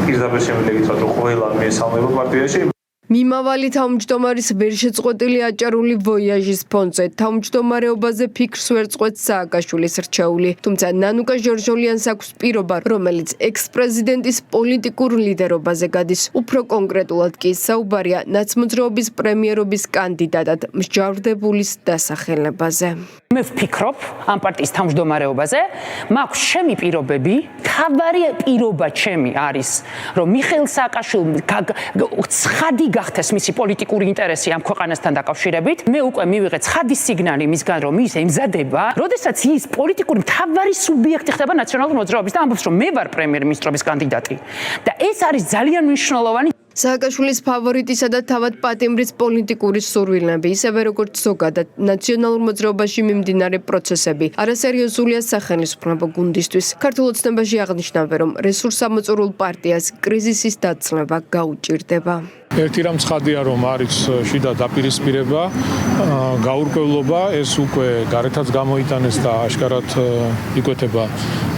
პირდაპირ შემიძლია რომ ყველა მიესალმება პარტიაში. მიმავალი თავმჯდომარის ვერ შეწყვეტილი აჭარული ვოიაჟის ფონზე თავმჯდომარეობაზე ფიქრს ვერ წყვეტს სააკაშვილის რჩეული. თუმცა ნანუკა ჟორჟოლიანს აქვს პირობა, რომელიც ექს-პრეზიდენტის პოლიტიკურ ლიდერობაზე გადის. უფრო კონკრეტულად კი საუბარია ნაცმოძრაობის პრემიერობის კანდიდატად მსჯავრდებულის დასახელებაზე. მე ვფიქრობ ამ პარტიის თავმჯდომარეობაზე, მაქვს ჩემი პირობები, თავარი პირობა ჩემი არის, რომ მიხეილ სააკაშვილმა ცხადი გახდეს მისი პოლიტიკური ინტერესი ამ ქვეყანასთან დაკავშირებით. მე უკვე მივიღე ცხადი სიგნალი მისგან, რომ ის ემზადება, როდესაც ის პოლიტიკური მთავარი სუბიექტი ხდება ნაციონალური მოძრაობის და ამბობს, რომ მე ვარ პრემიერ-მინისტრობის კანდიდატი. და ეს არის ძალიან მნიშვნელოვანი. სააკაშვილის ფავორიტისა და თავად პატიმრის პოლიტიკური სურვილები, ისევე როგორც ზოგადად ნაციონალურ მოძრაობაში მიმდინარე პროცესები, არასერიოზულია სახელმწიფო გუნდისთვის. ქართულ ოცნებაში აღნიშნავენ, რომ რესურსამოწურულ პარტიას კრიზისის დაცლება გაუჭირდება. ერთი რამ ცხადია, რომ არის შიდა დაპირისპირება, გაურკვევლობა, ეს უკვე გარეთაც გამოიტანეს და აშკარად იკვეთება,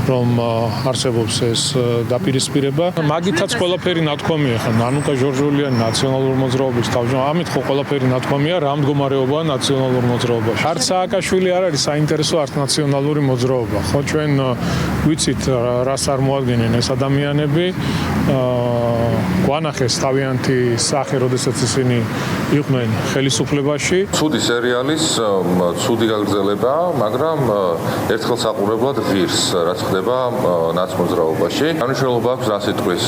რომ არსებობს ეს დაპირისპირება. მაგითაც ყველაფერი ნათქვამია, ხა ნანუკა ჟორჟოლიანი ნაციონალურ მოძრაობის თავმჯდომარე, ამით ხო ყველაფერი ნათქვამია, რა მდგომარეობაა ნაციონალურ მოძრაობაში. არც სააკაშვილი არ არის საინტერესო, არც ნაციონალური მოძრაობა. ხო ჩვენ ვიცით, რას წარმოადგენენ ეს ადამიანები, გვანახეს თავიანთი სახე, როდესაც ისინი იყვნენ ხელისუფლებაში. ცუდი სერიალის ცუდი გაგრძელება, მაგრამ ერთხელ საყურებლად ღირს, რაც ხდება ნაცმოძრაობაში. მნიშვნელობა აქვს რა სიტყვის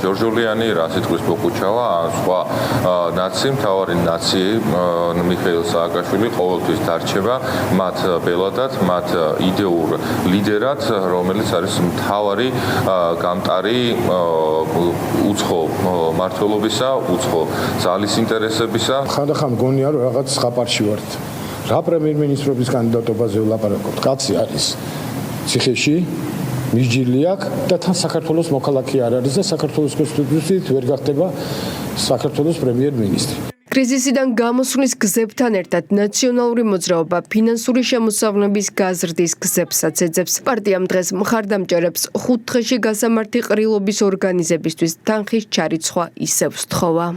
ჟორჟოლიანი, რა სიტყვის ბოկუჩავა, ან სხვა ნაცი, მთავარი ნაცი მიხეილ სააკაშვილი ყოველთვის დარჩება მათ ბელადად, მათ იდეურ ლიდერად, რომელიც არის მთავარი გამტარი უცხო მართლობისა, უცხო ძალის ინტერესებისა. ხანდახან მგონია, რომ რაღაც ხაპარში ვართ. რა პრემიერ-მინისტრობის კანდიდატობაზე ვლაპარაკობთ? კაცი არის ციხეში, მისჯილი აქვს და თან საქართველოს მოქალაქე არ არის და საქართველოს კონსტიტუციით ვერ გახდება საქართველოს პრემიერ-მინისტრი. კრიზისიდან გამოსვლის გზებთან ერთად ნაციონალური მოძრაობა ფინანსური შემოსავლების გაზრდის გზებსაც ეძებს. პარტიამ დღეს მხარდამჭერებს 5 დღეში გასამართი ყრილობის ორგანიზებისთვის თანხის ჩარიცხვა ისევ სთხოვა.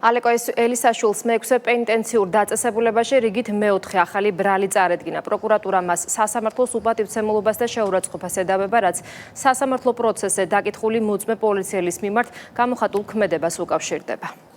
ალეკო ელისაშვილს მეექვსე პენიტენციურ დაწესებულებაში რიგით მეოთხე ახალი ბრალი წარედგინა. პროკურატურა მას სასამართლოს უპატივცემულობას და შეურაცხყოფას ედავება, რაც სასამართლო პროცესზე დაკითხული მოწმე პოლიციელის მიმართ გამოხატულ ქმედებას უკავშირდება.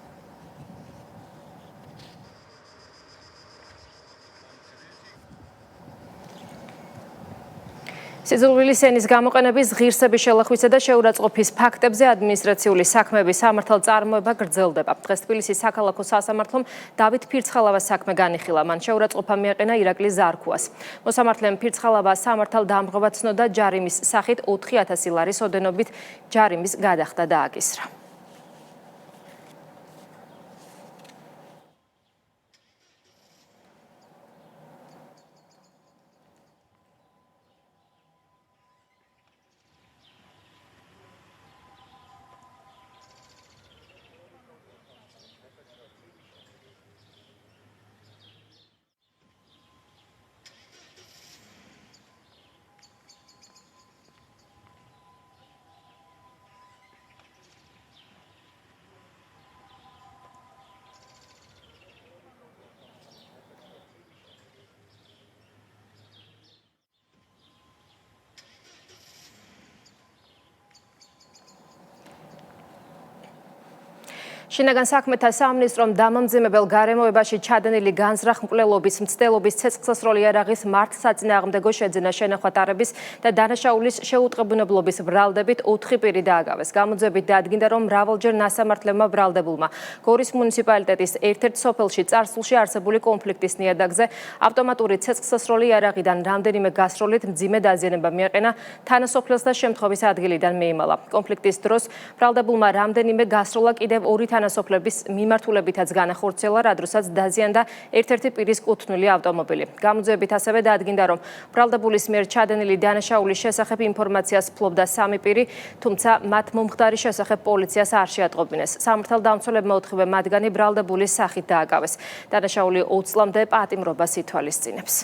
სიძულვილის ენის გამოყენების ღირსების შელახვისა და შეურაცხყოფის ფაქტებზე ადმინისტრაციული საქმეების სამართალწარმოება გრძელდება. დღეს თბილისის საქალაქო სასამართლომ დავით ფირცხალავას საქმე განიხილა. მან შეურაცხყოფა მიაყენა ირაკლი ზარქუას. მოსამართლემ ფირცხალავას სამართალდამღობა ცნოდა ჯარიმის სახით 4000 ლარის ოდენობით ჯარიმის გადახდა დააკისრა. შინაგან საქმეთა სამინისტრომ დამამძიმებელ გარემოებაში ჩადენილი განზრახ-მკვლელობის მცდელობის ცეცხლსასროლი იარაღის მართლსაწინააღმდეგო შეძენა შენახვა-ტარების და დანაშაულის შეუწყებუნებლობის ბრალდებით 4 პირი დააგავეს. გამოძებით დადგინდა, რომ მრავალჯერ ნასამართლებმა ბრალდებულმა გორის მუნიციპალიტეტის ერთ-ერთ სოფელში წარსულში არსებული კონფლიქტის ნიადაგზე ავტომატური ცეცხლსასროლი იარაღიდან რამდენიმე გასროლით მძიმე დაზიანება მიაყენა, თანასოფლელს და შემთხვევის ადგილიდან მიიმალა. კონფლიქტის დროს ბრალდებულმა რამდენიმე გასროლა კიდევ 2 თანასოფლების მიმართულებითაც განახორციელა, რა დროსაც დაზიანდა ერთ-ერთი პირის კუთვნილი ავტომობილი. გამოძებით ასევე დადგინდა, რომ ბრალდებულის მიერ ჩადენილი დანაშაულის შესახებ ინფორმაციას ფლობდა 3 პირი, თუმცა მათ მომხდარის შესახებ პოლიციას არ შეატყობინეს. სამართალდამცველებმა 4 მათგანი ბრალდებულის სახით დააკავეს. დანაშაული 20 წლამდე პატიმრობას ითვალისწინებს.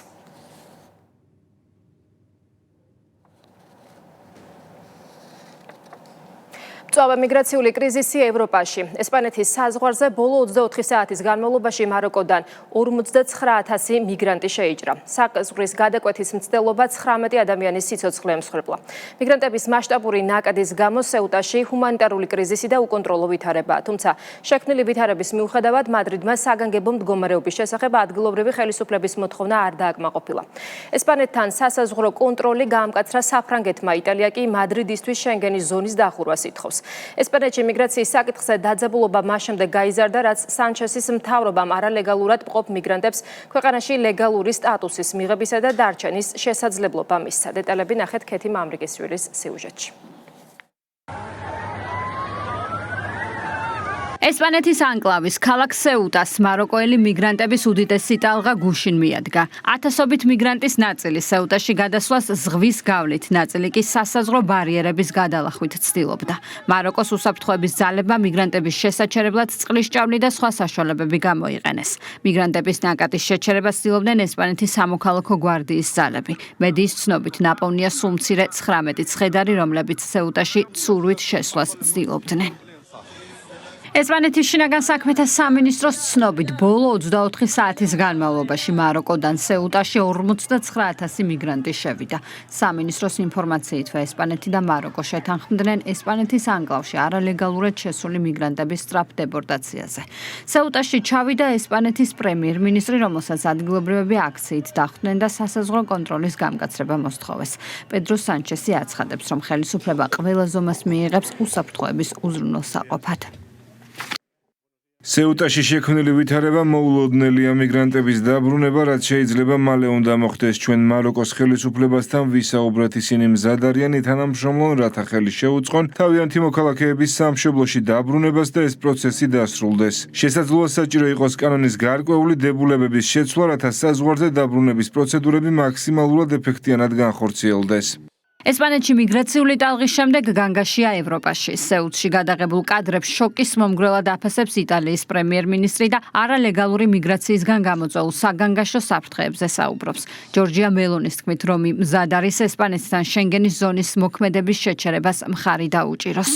იწვავა მიგრაციული კრიზისი ევროპაში. ესპანეთის საზღვარზე ბოლო 24 საათის განმავლობაში მაროკოდან 49000 მიგრანტი შეიჭრა. საზღვრის გადაკვეთის მცდელობა 19 ადამიანის სიცოცხლე ემსხვერპლა. მიგრანტების მასშტაბური ნაკადის გამო სეუტაში ჰუმანიტარული კრიზისი და უკონტროლო ვითარებაა. თუმცა შექმნილი ვითარების მიუხედავად მადრიდმა საგანგებო მდგომარეობის შესახებ ადგილობრივი ხელისუფლების მოთხოვნა არ დააკმაყოფილა. ესპანეთთან სასაზღვრო კონტროლი გაამკაცრა საფრანგეთმა, იტალია კი მადრიდისთვის შენგენის ზონის დახურვას ითხოვს. ესპანეთში მიგრაციის საკითხზე დაძაბულობა მას შემდეგ გაიზარდა, რაც სანჩესის მთავრობამ არალეგალურად მყოფ მიგრანტებს ქვეყანაში ლეგალური სტატუსის მიღებისა და დარჩენის შესაძლებლობა მისცა. დეტალები ნახეთ ქეთი მამრიგისვილის სიუჟეტში. ესპანეთის ანკლავის ქალაქ სეუტას მაროკოელი მიგრანტების უდიდესი ტალღა გუშინ მიადგა. ათასობით მიგრანტის ნაწილი სეუტაში გადასვლას ზღვის გავლით, ნაწილი კი სასაზღვრო ბარიერების გადალახვით ცდილობდა. მაროკოს უსაფრთხოების ძალებმა მიგრანტების შესაჩერებლად წყლის ჭავლი და სხვა საშუალებები გამოიყენეს. მიგრანტების ნაკადის შეჩერებას ცდილობდნენ ესპანეთის სამოქალაქო გვარდიის ძალები. მედიის ცნობით ნაპოვნია სულ მცირე 19 ცხედარი, რომლებიც სეუტაში ცურვით შესვლას ცდილობდნენ. ესპანეთის შინაგან საქმეთა სამინისტროს ცნობით, ბოლო 24 საათის განმავლობაში მაროკოდან სეუტაში 49000 მიგრანტი შევიდა. სამინისტროს ინფორმაციითვე ესპანეთი და მაროკო შეთანხმდნენ ესპანეთის ანკლავში არალეგალურად შესული მიგრანტების სწრაფ დეპორტაციაზე. სეუტაში ჩავიდა ესპანეთის პრემიერ-მინისტრი, რომელსაც ადგილობრივები აქციით დახვდნენ და სასაზღვრო კონტროლის გამკაცრება მოსთხოვეს. პედრო სანჩესი აცხადებს, რომ ხელისუფლება ყველა ზომას მიიღებს უსაფრთხოების უზრუნველსაყოფად. სეუტაში შექმნილი ვითარება მოულოდნელია მიგრანტების დაბრუნება, რაც შეიძლება მალე უნდა მოხდეს. ჩვენ მაროკოს ხელისუფლებასთან ვისაუბრეთ, ისინი მზად არიან ითანამშრომლონ, რათა ხელი შეუწყონ თავიანთი მოქალაქეების სამშობლოში დაბრუნებას და ეს პროცესი დასრულდეს. შესაძლოა საჭირო იყოს კანონის გარკვეული დებულებების შეცვლა, რათა საზღვარზე დაბრუნების პროცედურები მაქსიმალურად ეფექტიანად განხორციელდეს. ესპანეთში მიგრაციული ტალღის შემდეგ განგაშია ევროპაში. სეუტში გადაღებულ კადრებს შოკის მომგვრელად აფასებს იტალიის პრემიერ-მინისტრი და არალეგალური მიგრაციისგან გამოწვეულ საგანგაშო საფრთხეებზე საუბრობს. ჯორჯია მელონის თქმით, რომ მზად არის ესპანეთთან შენგენის ზონის მოქმედების შეჩერებას მხარი დაუჭიროს.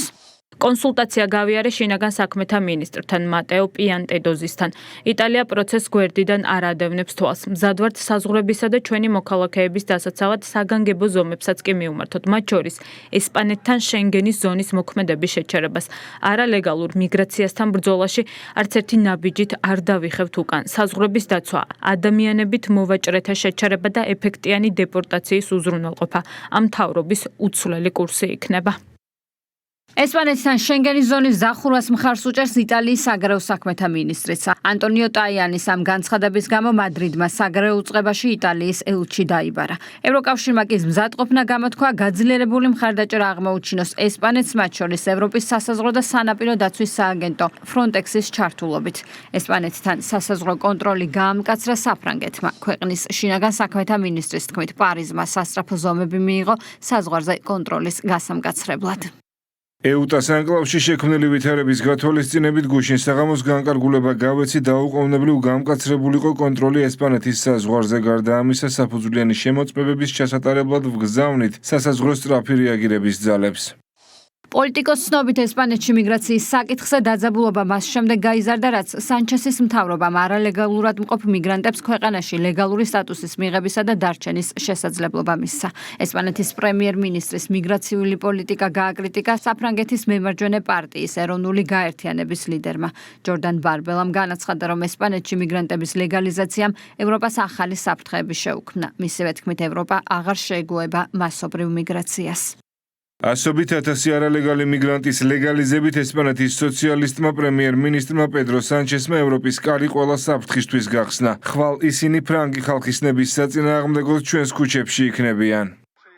კონსულტაცია გავიარე შინაგან საქმეთა მინისტრთან მატეო პიანტედოზისთან. იტალია პროცესს გვერდიდან არ ადევნებს თვალს. მზად ვართ საზღვრებისა და ჩვენი მოქალაქეების დასაცავად საგანგებო ზომებსაც კი მივმართოთ, მათ შორის ესპანეთთან შენგენის ზონის მოქმედების შეჩერებას. არალეგალურ მიგრაციასთან ბრძოლაში არც ერთი ნაბიჯით არ დავიხევთ უკან. საზღვრების დაცვა, ადამიანებით მოვაჭრეთა შეჩერება და ეფექტიანი დეპორტაციის უზრუნველყოფა ამ მთავრობის უცვლელი კურსი იქნება. ესპანეთთან შენგენის ზონის დახურვას მხარს უჭერს იტალიის საგარეო საქმეთა მინისტრიც. ანტონიო ტაიანის ამ განცხადების გამო მადრიდმა საგარეო უწყებაში იტალიის ელჩი დაიბარა. ევროკავშირმა კი მზადყოფნა გამოთქვა გაძლიერებული მხარდაჭერა აღმოუჩინოს ესპანეთს, მათ შორის ევროპის სასაზღვრო და სანაპირო დაცვის სააგენტო ფრონტექსის ჩართულობით. ესპანეთთან სასაზღვრო კონტროლი გაამკაცრა საფრანგეთმა. ქვეყნის შინაგან საქმეთა მინისტრის თქმით, პარიზმა სასწრაფო ზომები მიიღო საზღვარზე კონტროლის გასამკაცრებლად. ეუტას ანკლავში შექმნილი ვითარების გათვალისწინებით გუშინ საღამოს განკარგულება გავეცი დაუყოვნებლივ გამკაცრებულიყო კონტროლი ესპანეთის საზღვარზე. გარდა ამისა, საფუძვლიანი შემოწმებების ჩასატარებლად ვგზავნით სასაზღვრო სწრაფი რეაგირების ძალებს. პოლიტიკოს ცნობით ესპანეთში მიგრაციის საკითხზე დაძაბულობა მას შემდეგ გაიზარდა, რაც სანჩესის მთავრობამ არალეგალურად მყოფ მიგრანტებს ქვეყანაში ლეგალური სტატუსის მიღებისა და დარჩენის შესაძლებლობა მისცა. ესპანეთის პრემიერ-მინისტრის მიგრაციული პოლიტიკა გააკრიტიკა საფრანგეთის მემარჯვენე პარტიის ეროვნული გაერთიანების ლიდერმა. ჯორდან ბარბელამ განაცხადა, რომ ესპანეთში მიგრანტების ლეგალიზაციამ ევროპას ახალი საფრთხეები შეუქმნა. მისივე თქმით, ევროპა აღარ შეეგუება მასობრივ მიგრაციას. ასობით ათასი არალეგალი მიგრანტის ლეგალიზებით ესპანეთის სოციალისტმა პრემიერ-მინისტრმა პედრო სანჩესმა ევროპის კარი ყველა საფრთხისთვის გახსნა. ხვალ ისინი ფრანგი ხალხის ნების საწინააღმდეგოდ ჩვენს ქუჩებში იქნებიან.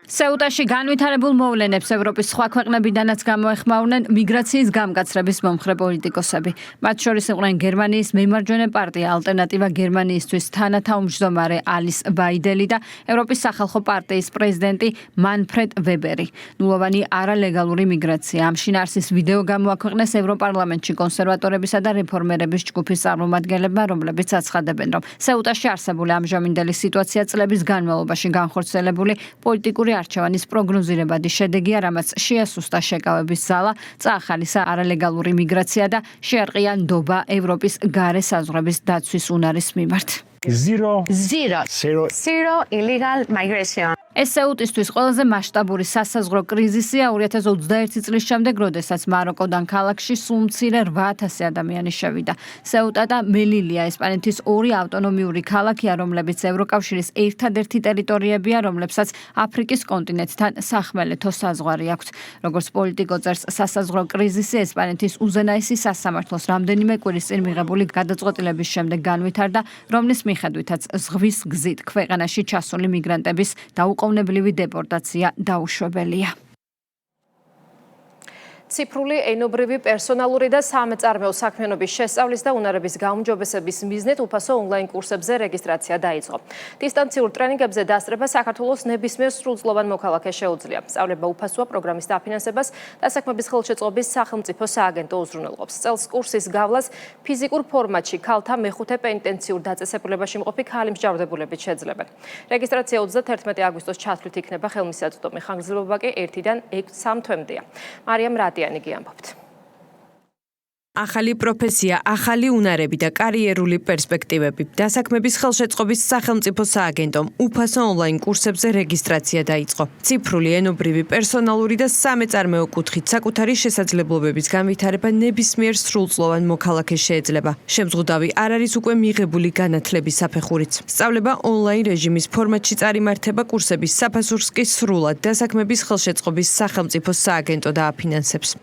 სეუტაში განვითარებულ მოვლენებს ევროპის სხვა ქვეყნებიდანაც გამოეხმაურნენ მიგრაციის გამკაცრების მომხრე პოლიტიკოსები. მათ შორის იყვნენ გერმანიის მემარჯვენე პარტია ალტერნატივა გერმანიისთვის თანათავმჯდომარე ალის ვაიდელი და ევროპის სახალხო პარტიის პრეზიდენტი მანფრედ ვებერი. ნულოვანი არალეგალური მიგრაცია. ამ შინაარსის ვიდეო გამოაქვეყნეს ევროპარლამენტში კონსერვატორებისა და რეფორმერების ჯგუფის წარმომადგენლებმა, რომლებიც აცხადებენ, რომ სეუტაში არსებული ამჟამინდელი სიტუაცია წლების განმავლობაში განხორციელებული პოლიტიკური არჩევანის პროგნოზირებადი შედეგია, რამაც შეასუსტა შეკავების ზალა, წაახალისა არალეგალური მიგრაცია და შეარყია ნდობა ევროპის გარე საზღვრების დაცვის უნარის მიმართ. Zero illegal migration. ეს სეუტისთვის ყველაზე მასშტაბური სასაზღვრო კრიზისია 2021 წლის შემდეგ, როდესაც მაროკოდან ქალაქში სულ მცირე 8000 ადამიანი შევიდა. სეუტა და მელილია ესპანეთის ორი ავტონომიური ქალაქია, რომლებიც ევროკავშირის ერთადერთი ტერიტორიებია, რომლებსაც აფრიკის კონტინენტთან სახმელეთო საზღვარი აქვს. როგორც პოლიტიკო წერს, სასაზღვრო კრიზისი ესპანეთის უზენაესი სასამართლოს რამდენიმე კვირის წინ მიღებული გადაწყვეტილების შემდეგ განვითარდა, რომლის მიხედვითაც ზღვის გზით ქვეყანაში ჩასული მიგრანტების დაუყოვნებლივი დეპორტაცია დაუშვებელია. ციფრული ენობრივი პერსონალური და სამეწარმეო საქმიანობის შესწავლის და უნარების გაუმჯობესების მიზნით უფასო ონლაინ კურსებზე რეგისტრაცია დაიწყო. დისტანციურ ტრენინგებზე დასწრება საქართველოს ნებისმიერ სრულწლოვან მოქალაქეს შეუძლია. სწავლება უფასოა, პროგრამის დაფინანსებას დასაქმების ხელშეწყობის სახელმწიფო სააგენტო უზრუნველყოფს. წელს კურსის გავლას ფიზიკურ ფორმატში ქალთა მეხუთე პენიტენციურ დაწესებულებაში მყოფი ქალი მსჯავრდებულებით შეძლებენ. რეგისტრაცია 31 აგვისტოს ჩათვლით იქნება ხელმისაწვდომი, ხანგრძლივობა კი 1-დან 3 თვემდეა. მარიამ ახალი პროფესია, ახალი უნარები და კარიერული პერსპექტივები. დასაქმების ხელშეწყობის სახელმწიფო სააგენტომ უფასო ონლაინ კურსებზე რეგისტრაცია დაიწყო. ციფრული ენობრივი პერსონალური და სამეწარმეო კუთხით საკუთარი შესაძლებლობების განვითარება ნებისმიერ სრულწლოვან მოქალაქეს შეეძლება. შემზღუდავი არ არის უკვე მიღებული განათლების საფეხურიც. სწავლება ონლაინ რეჟიმის ფორმატში წარიმართება, კურსების საფასურს კი სრულად დასაქმების ხელშეწყობის სახელმწიფო სააგენტო დააფინანსებს.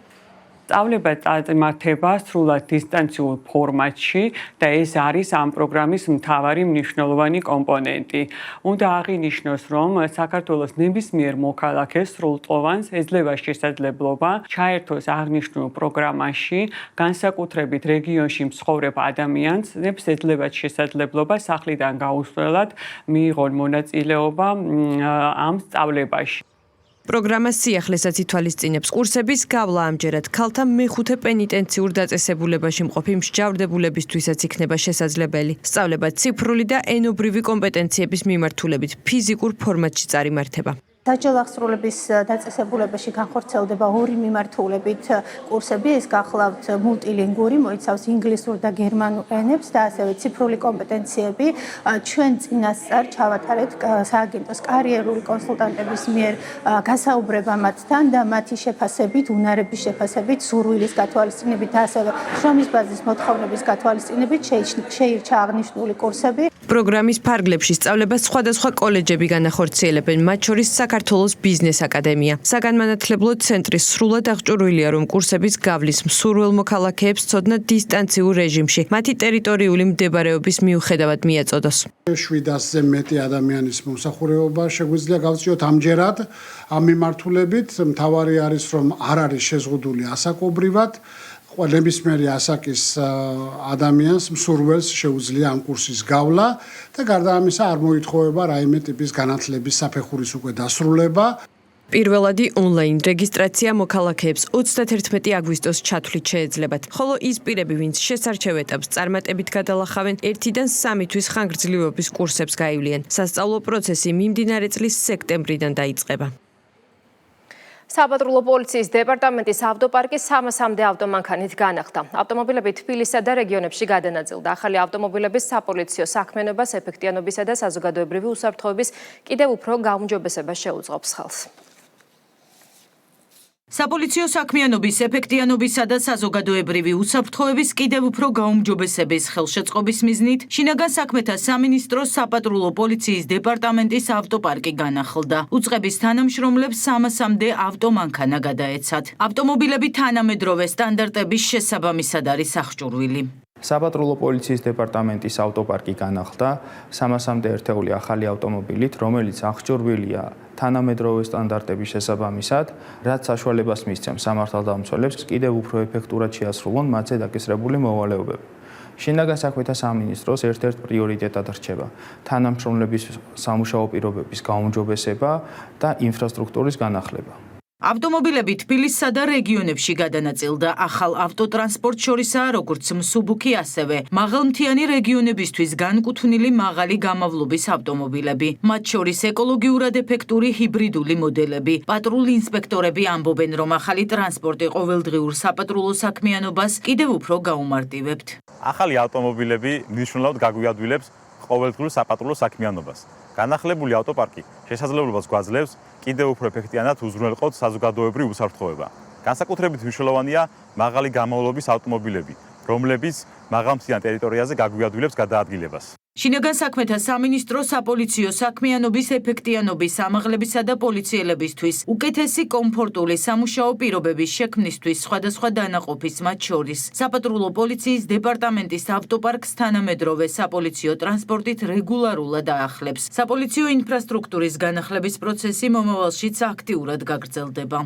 სწავლება წარიმართება სრულად დისტანციურ ფორმატში და ეს არის ამ პროგრამის მთავარი მნიშვნელოვანი კომპონენტი. უნდა აღინიშნოს, რომ საქართველოს ნებისმიერ მოქალაქეს სრულწლოვანს ეძლევა შესაძლებლობა ჩაერთოს აღნიშნულ პროგრამაში, განსაკუთრებით რეგიონში მცხოვრებ ადამიანს ეძლევა შესაძლებლობა სახლიდან გაუსვლელად მიიღონ მონაწილეობა ამ სწავლებაში. პროგრამა სიახლესაც ითვალისწინებს. კურსების გავლა ამჯერად ქალთა მეხუთე პენიტენციურ დაწესებულებაში მყოფი მსჯავრდებულებისთვისაც იქნება შესაძლებელი. სწავლება ციფრული და ენობრივი კომპეტენციების მიმართულებით ფიზიკურ ფორმატში წარიმართება. საჯარო აღსრულების დაწესებულებაში განხორციელდება ორი მიმართულებით კურსები. ეს გახლავთ მულტილინგური, მოიცავს ინგლისურ და გერმანულ ენებს და ასევე ციფრული კომპეტენციები. ჩვენ წინასწარ ჩავატარეთ სააგენტოს კარიერული კონსულტანტების მიერ გასაუბრება მათთან და მათი შეფასებით, უნარების შეფასებით, სურვილის გათვალისწინებით და ასევე შრომის ბაზის მოთხოვნების გათვალისწინებით შეირჩა აღნიშნული კურსები. პროგრამის ფარგლებში სწავლებას სხვადასხვა კოლეჯები განახორციელებენ, მათ შორის საქართველოს ბიზნეს აკადემია. საგანმანათლებლო ცენტრი სრულად აღჭურვილია, რომ კურსების გავლის მსურველ მოქალაქეებს ცოდნა დისტანციურ რეჟიმში, მათი ტერიტორიული მდებარეობის მიუხედავად მიაწოდოს. 700-ზე მეტი ადამიანის მომსახურება შეგვიძლია გავწიოთ ამჯერად ამ მიმართულებით. მთავარი არის, რომ არ არის შეზღუდული ასაკობრივად. ნებისმიერი ასაკის ადამიანს მსურველს შეუძლია ამ კურსის გავლა და გარდა ამისა არ მოითხოვება რაიმე ტიპის განათლების საფეხურის უკვე დასრულება. პირველადი ონლაინ რეგისტრაცია მოქალაქეებს 31 აგვისტოს ჩათვლით შეეძლებათ, ხოლო ის პირები, ვინც შესარჩევ ეტაპს წარმატებით გადალახავენ, 1-დან 3 თვის ხანგრძლივობის კურსებს გაივლიან. სასწავლო პროცესი მიმდინარე წლის სექტემბრიდან დაიწყება. საპატრულო პოლიციის დეპარტამენტის ავტოპარკი 300-მდე ავტომანქანით განახლდა. ავტომობილები თბილისსა და რეგიონებში გადანაწილდა. ახალი ავტომობილების საპოლიციო საქმიანობას, ეფექტიანობისა და საზოგადოებრივი უსაფრთხოების კიდევ უფრო გაუმჯობესება შეუწყობს ხელს. საპოლიციო საქმიანობის, ეფექტიანობისა და საზოგადოებრივი უსაფრთხოების კიდევ უფრო გაუმჯობესების ხელშეწყობის მიზნით შინაგან საქმეთა სამინისტროს საპატრულო პოლიციის დეპარტამენტის ავტოპარკი განახლდა. უწყების თანამშრომლებს 300-მდე ავტომანქანა გადაეცათ. ავტომობილები თანამედროვე სტანდარტების შესაბამისად არის აღჭურვილი. საპატრულო პოლიციის დეპარტამენტის ავტოპარკი განახლდა 300-მდე ერთეული ახალი ავტომობილით, რომელიც აღჭურვილია თანამედროვე სტანდარტების შესაბამისად, რაც საშუალებას მისცემს სამართალდამცველებს კიდევ უფრო ეფექტურად შეასრულონ მათზე დაკისრებული მოვალეობები. შინაგან საქმეთა სამინისტროს ერთ-ერთ პრიორიტეტად რჩება თანამშრომლების სამუშაო პირობების გაუმჯობესება და ინფრასტრუქტურის განახლება. ავტომობილები თბილისსა და რეგიონებში გადანაწილდა. ახალ ავტოტრანსპორტ შორისაა როგორც მსუბუქი, ასევე მაღალმთიანი რეგიონებისთვის განკუთვნილი მაღალი გამავლობის ავტომობილები. მათ შორის ეკოლოგიურად ეფექტური ჰიბრიდული მოდელები. პატრულ ინსპექტორები ამბობენ, რომ ახალი ტრანსპორტი ყოველდღიურ საპატრულო საქმიანობას კიდევ უფრო გაუმარტივებთ. ახალი ავტომობილები მნიშვნელოვნად გაგვიადვილებს ყოველდღიურ საპატრულო საქმიანობას. განახლებული ავტოპარკი შესაძლებლობას გვაძლევს კიდევ უფრო ეფექტიანად უზრუნველყოთ საზოგადოებრივ უსაფრთხოება. განსაკუთრებით მნიშვნელოვანია მაღალი გამავლობის ავტომობილები, რომლებიც მაღალმთიან ტერიტორიაზე გაგვიადვილებს გადაადგილებას. შინაგან საქმეთა სამინისტრო საპოლიციო საქმიანობის ეფექტიანობის ამაღლებისა და პოლიციელებისთვის უკეთესი კომფორტული სამუშაო პირობების შექმნისთვის სხვადასხვა დანაყოფის მათ შორის საპატრულო პოლიციის დეპარტამენტის ავტოპარკს თანამედროვე საპოლიციო ტრანსპორტით რეგულარულად აახლებს. საპოლიციო ინფრასტრუქტურის განახლების პროცესი მომავალშიც აქტიურად გაგრძელდება.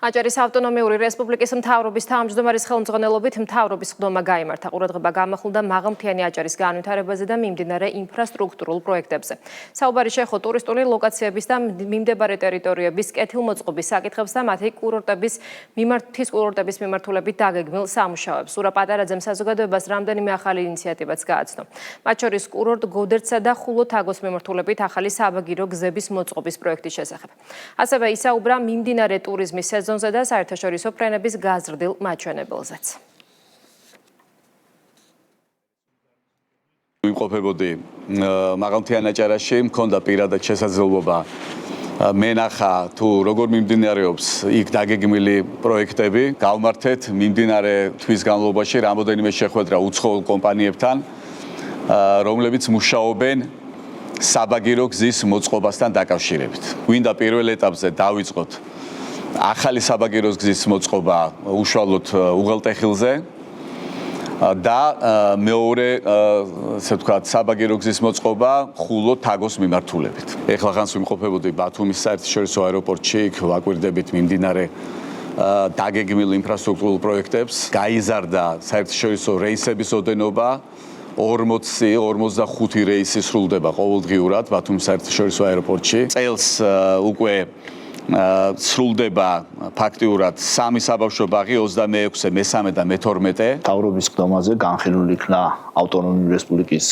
აჭარის ავტონომიური რესპუბლიკის მთავრობის თავმჯდომარის ხელმძღვანელობით მთავრობის ხდომა გაიმართა. ყურადღება გამახვილდა მაღალმთიანი აჭარის განვითარებაზე და მიმდინარე ინფრასტრუქტურულ პროექტებზე. საუბარი შეეხო ტურისტული ლოკაციების და მიმდებარე ტერიტორიების კეთილმოწყობის საკითხებს და მათი კურორტების მიმართულებით დაგეგმილ სამუშაოებს. სურა პატარაძემ საზოგადოებას რამდენიმე ახალი ინიციატივაც გააცნო. მათ შორის კურორტ გოდერძსა და ხულო-თაგოს მიმართულებით ახალი საბაგირო გზების მოწყობის პროექტის შესახებ. ასევე ისაუბრა მიმდინარე ტურიზმის სეზონზე და საერთაშორისო ფრენების გაზრდილ მაჩვენებელზეც. ვიმყოფებოდი მაღალმთიან აჭარაში, მქონდა პირადად შესაძლებლობა მენახა თუ როგორ მიმდინარეობს იქ დაგეგმილი პროექტები. გავმართეთ მიმდინარე თვის განმავლობაში რამოდენიმე შეხვედრა უცხოელ კომპანიებთან, რომლებიც მუშაობენ საბაგირო გზის მოწყობასთან დაკავშირებით. გვინდა პირველ ეტაპზე დავიწყოთ ახალი საბაგირო გზის მოწყობა უშუალოდ უღელტეხილზე და მეორე ასე ვთქვათ საბაგირო გზის მოწყობა ხულო-თაგოს მიმართულებით. ეხლა ხანს ვიმყოფებოდი ბათუმის საერთაშორისო აეროპორტში, იქ ვაკვირდებით მიმდინარე დაგეგმილ ინფრასტრუქტურულ პროექტებს. გაიზარდა საერთაშორისო რეისების ოდენობა 40-45 რეისი სრულდება ყოველდღიურად ბათუმის საერთაშორისო აეროპორტში. წელს უკვე სრულდება ფაქტიურად 3 საბავშვო ბაღი 26-ე, მე-13 და მე-12. მთავრობის ხდომაზე განხილული იქნა ავტონომიური რესპუბლიკის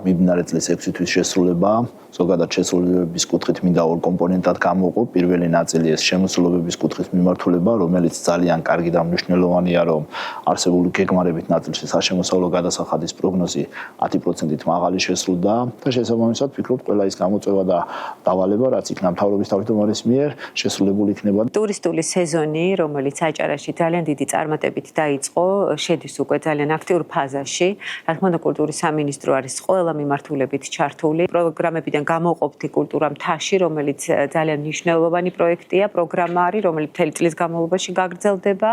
მიმდინარე წლის 6 თვის შესრულება. ზოგადად შესრულების კუთხით მინდა ორ კომპონენტად გამოვყო. პირველი ნაწილი ეს შემოსრულების კუთხის მიმართულება, რომელიც ძალიან კარგი და მნიშვნელოვანია, რომ არსებული გეგმარებით ნაწილში საშემოსავლო გადასახადის პროგნოზი 10%-ით მაღალი შესრულდა და შესაბამისად ვფიქრობ, ყველა ის გამოწვევა და დავალება, რაც იქნა მთავრობის თავმჯდომარის მიერ შესრულებული იქნება. ტურისტული სეზონი, რომელიც აჭარაში ძალიან დიდი წარმატებით დაიწყო, შედის უკვე ძალიან აქტიურ ფაზაში. რა თქმა უნდა, კულტურის სამინისტრო არის ყველა მიმართულებით ჩართული. პროგრამებიდან გამოყოფთი კულტურა მთაში, რომელიც ძალიან მნიშვნელოვანი პროექტია, პროგრამა არის, რომელიც მთელი წლის განმავლობაში გაგრძელდება.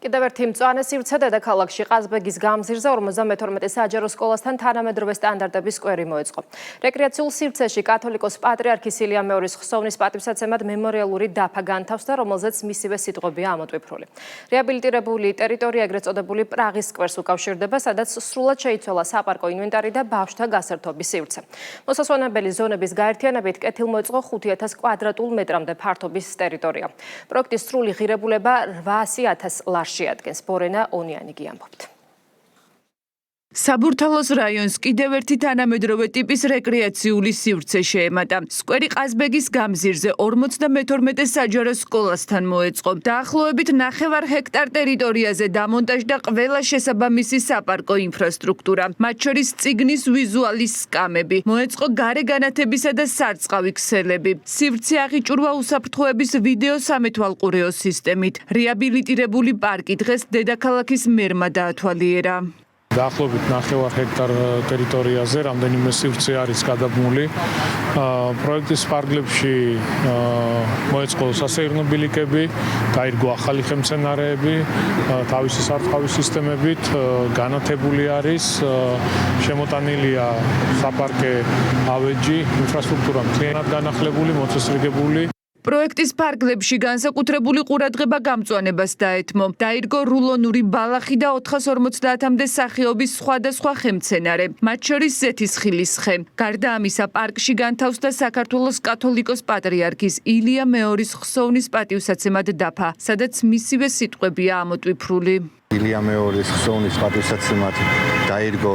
კიდევ ერთი მწვანე სივრცე დედაქალაქში ყაზბეგის გამზირზე 52 საჯარო სკოლასთან თანამედროვე სტანდარტების სკვერი მოეწყო. რეკრეაციულ სივრცეში კათოლიკოს პატრიარქის ილია მეორის ხსოვნის პატივსაცემად მემორიალური დაფა განთავსდა, რომელზეც მისივე სიტყვებია ამოტვიფრული. რეაბილიტირებული ტერიტორია ეგრეთ წოდებული პრაღის სკვერს უკავშირდება, სადაც სრულად შეიცვალა საპარკო ინვენტარი და ბავშვთა გასართობის სივრცე. მოსასვენებელი ზონების გაერთიანებით კეთილმოეწყო 5000 კვადრატულ მეტრამდე ფართობის ტერიტორია. პროექტის სრული ღირებულება 800,000 ლარს შეადგენს. ბორენა ონიანი ამბობთ. საბურთალოს რაიონს კიდევ ერთი თანამედროვე ტიპის რეკრეაციული სივრცე შეემატა. სკვერი ყაზბეგის გამზირზე 52 საჯარო სკოლასთან მოეწყო. დაახლოებით 9 ჰექტარ ტერიტორიაზე დამონტაჟდა ყველა შესაბამისი საპარკო ინფრასტრუქტურა, მათ შორის წიგნის ვიზუალის სკამები. მოეწყო გარე განათებისა და სარწყავი ქსელები. სივრცე აღიჭურვა უსაფრთხოების ვიდეო სამეთვალყურეო სისტემით. რეაბილიტირებული პარკი დღეს დედაქალაქის მერმა დაათვალიერა. დაახლოებით 9 ჰექტარ ტერიტორიაზე რამდენიმე სივრცე არის გადაბმული. პროექტის ფარგლებში მოეწყო სასეირნო ბილიკები, გაირგო ახალი ხელმცენარეები, თავისი სარწყავი სისტემებით, განათებული არის, შემოტანილია საპარკე ავეჯი, ინფრასტრუქტურა მთლიანად განახლებული, მოწესრიგებული. პროექტის ფარგლებში განსაკუთრებული ყურადღება გამწვანებას დაეთმო. დაირგო რულონური ბალახი და 450-მდე სახეობის სხვადასხვა ხემცენარე, მათ შორის ზეთისხილის ხე. გარდა ამისა, პარკში განთავსდა საქართველოს კათოლიკოს პატრიარქის ილია მეორის ხსოვნის პატივსაცემად დაფა, სადაც მისივე სიტყვებია ამოტვიფრული. ილია მეორის ხსოვნის პატივსაცემად დაირგო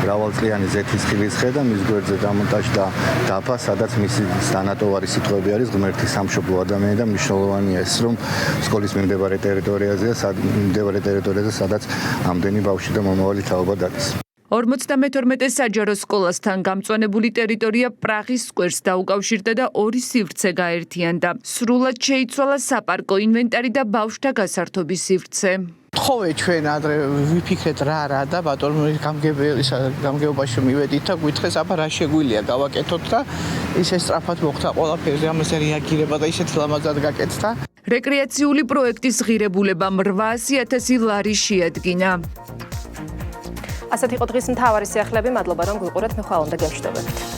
მრავალწლიანი ზეთისხილის ხე და მის გვერდზე დამონტაჟდა დაფა, სადაც მისი დანატოვარი სიტყვები არის ღმერთის სამშობლო ადამიანი და მნიშვნელოვანია ის, რომ სკოლის მიმდებარე ტერიტორიაზე, სადაც ამდენი ბავშვი და მომავალი თაობა დადის. 52 საჯარო სკოლასთან გამწვანებული ტერიტორია პრაღის სკვერს დაუკავშირდა და ორი სივრცე გაერთიანდა. სრულად შეიცვალა საპარკო ინვენტარი და ბავშვთა გასართობის სივრცე. თხოვე ჩვენ ადრე ვიფიქრეთ რა და ბატონო გამგეობაში მივედით და გვითხრეს აბა რა შეგვიძლია გავაკეთოთ და ისე სწრაფად მოხდა ყველაფერზე ამაზე რეაგირება და ისეთ ლამაზად გაკეთდა. რეკრეაციული პროექტის ღირებულებამ 800,000 ლარი შეადგინა. ასეთ იყო დღის მთავარი სიახლეები, მადლობა რომ გვიყურეთ, მე ხვალ უნდა გემშვიდობებით.